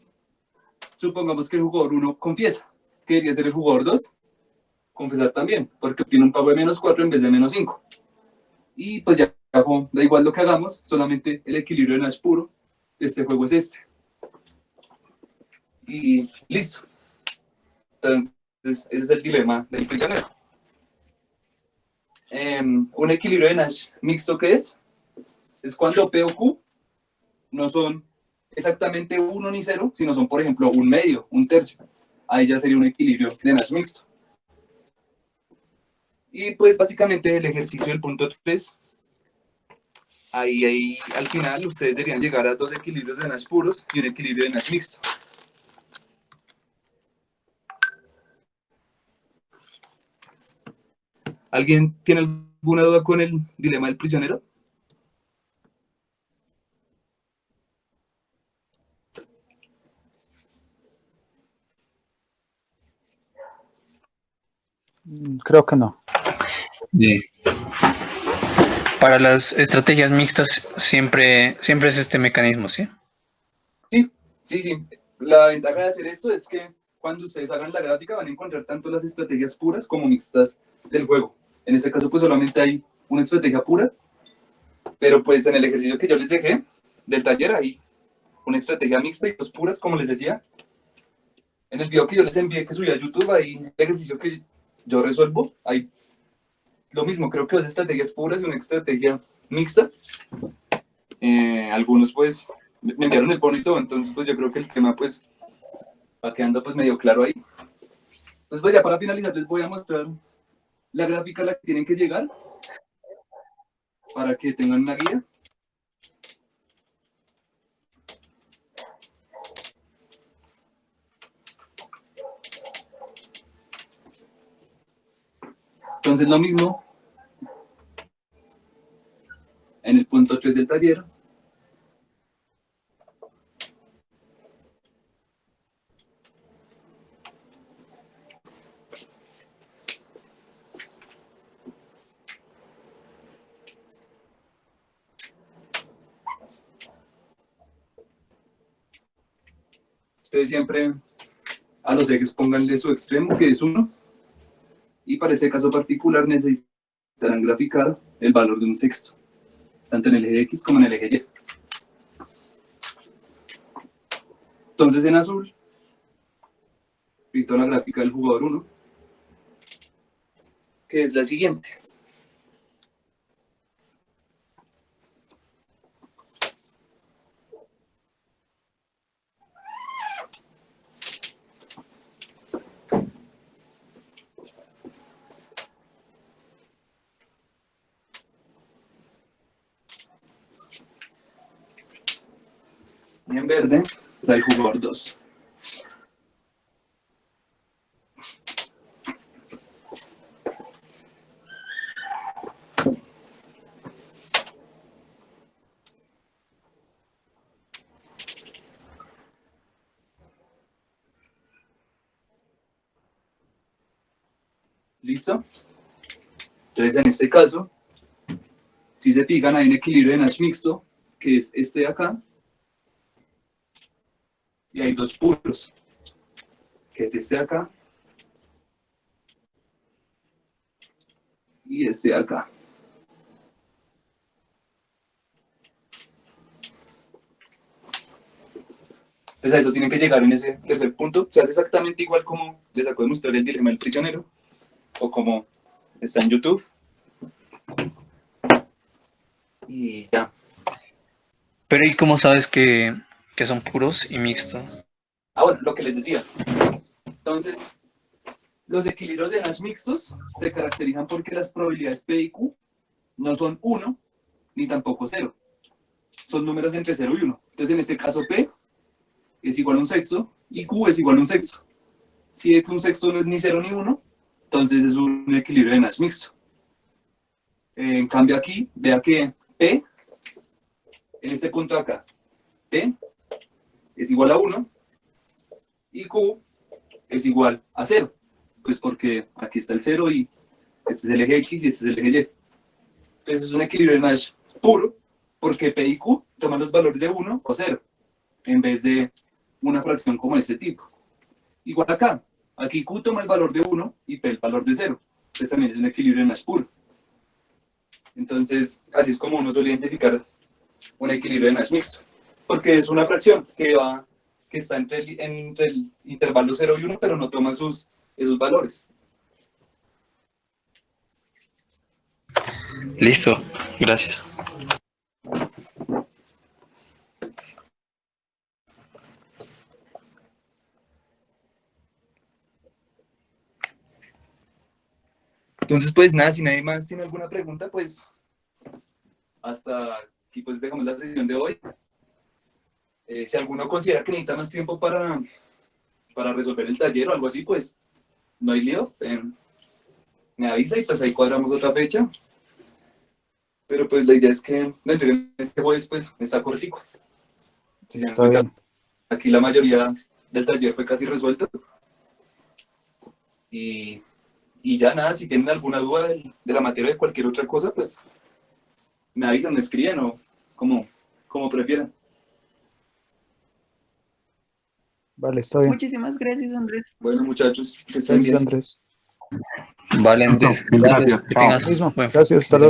supongamos que el jugador 1 confiesa. ¿Qué debería ser el jugador 2? Confesar también, porque obtiene un pago de menos 4 en vez de menos 5. Y pues ya da igual lo que hagamos, solamente el equilibrio de Nash puro de este juego es este. Y listo. Entonces, ese es el dilema del prisionero. Un equilibrio de Nash mixto, ¿qué es? Es cuando P o Q no son exactamente 1 ni 0, sino son, por ejemplo, un medio, un tercio. Ahí ya sería un equilibrio de Nash mixto. Y pues básicamente el ejercicio del punto 3, ahí al final ustedes deberían llegar a 2 equilibrios de Nash puros y un equilibrio de Nash mixto. ¿Alguien tiene alguna duda con el dilema del prisionero? Creo que no. Bien. Para las estrategias mixtas siempre es este mecanismo, ¿sí? Sí. La ventaja de hacer esto es que cuando ustedes hagan la gráfica van a encontrar tanto las estrategias puras como mixtas del juego. En este caso pues solamente hay una estrategia pura, pero pues en el ejercicio que yo les dejé del taller hay una estrategia mixta y dos puras, como les decía. En el video que yo les envié que subí a YouTube, hay el ejercicio que yo resuelvo, hay lo mismo, creo que dos estrategias puras y una estrategia mixta. Algunos pues me enviaron el bono y todo, entonces pues yo creo que el tema pues va quedando pues medio claro ahí. Entonces pues ya para finalizar les voy a mostrar la gráfica a la que tienen que llegar para que tengan una guía. Entonces lo mismo en el punto 3 del taller. Entonces siempre a los ejes pónganle su extremo, que es 1, y para ese caso particular necesitarán graficar el valor de un sexto, tanto en el eje X como en el eje Y. Entonces en azul, pinto la gráfica del jugador 1, que es la siguiente. Y en verde, trae el jugador 2. ¿Listo? Entonces en este caso, Si se fijan, hay un equilibrio de Nash mixto, que es este de acá, y hay dos puros, que es este de acá y este de acá. Entonces a eso tienen que llegar en ese tercer punto. Se hace exactamente igual como les acabo de mostrar el dilema del prisionero, o como está en YouTube. Y ya. Pero ¿y cómo sabes que son puros y mixtos? Ah, bueno, lo que les decía. Entonces, los equilibrios de Nash mixtos se caracterizan porque las probabilidades P y Q no son 1 ni tampoco 0. Son números entre 0 y 1. Entonces, en este caso, P es igual a un sexto y Q es igual a un sexto. Si es que un sexto no es ni 0 ni 1, entonces es un equilibrio de Nash mixto. En cambio aquí, vea que P, en este punto de acá, P es igual a 1 y Q es igual a 0. Pues porque aquí está el 0 y este es el eje X y este es el eje Y. Entonces es un equilibrio de Nash puro porque P y Q toman los valores de 1 o 0 en vez de una fracción como este tipo. Igual acá, aquí Q toma el valor de 1 y P el valor de 0. Entonces también es un equilibrio de Nash puro. Entonces, así es como uno suele identificar un equilibrio de Nash mixto. Porque es una fracción que está entre el intervalo 0 y 1, pero no toma esos valores. Listo, gracias. Entonces, pues nada, si nadie más tiene alguna pregunta, pues hasta aquí pues dejamos la sesión de hoy. Si alguno considera que necesita más tiempo para resolver el taller o algo así, pues no hay lío. Me avisa y pues ahí cuadramos otra fecha. Pero pues la idea es que la entrega en este jueves pues está cortico. Si se dan Está cuenta, bien. aquí la mayoría del taller fue casi resuelto. Y ya nada, si tienen alguna duda de la materia o de cualquier otra cosa, pues me avisan, me escriben o como prefieran. Vale, está bien. Muchísimas gracias, Andrés. Bueno, muchachos, que estén Gracias, bien. Andrés. Vale, Andrés, gracias. Que Chao. tengas Mismo. buen Gracias, hasta luego.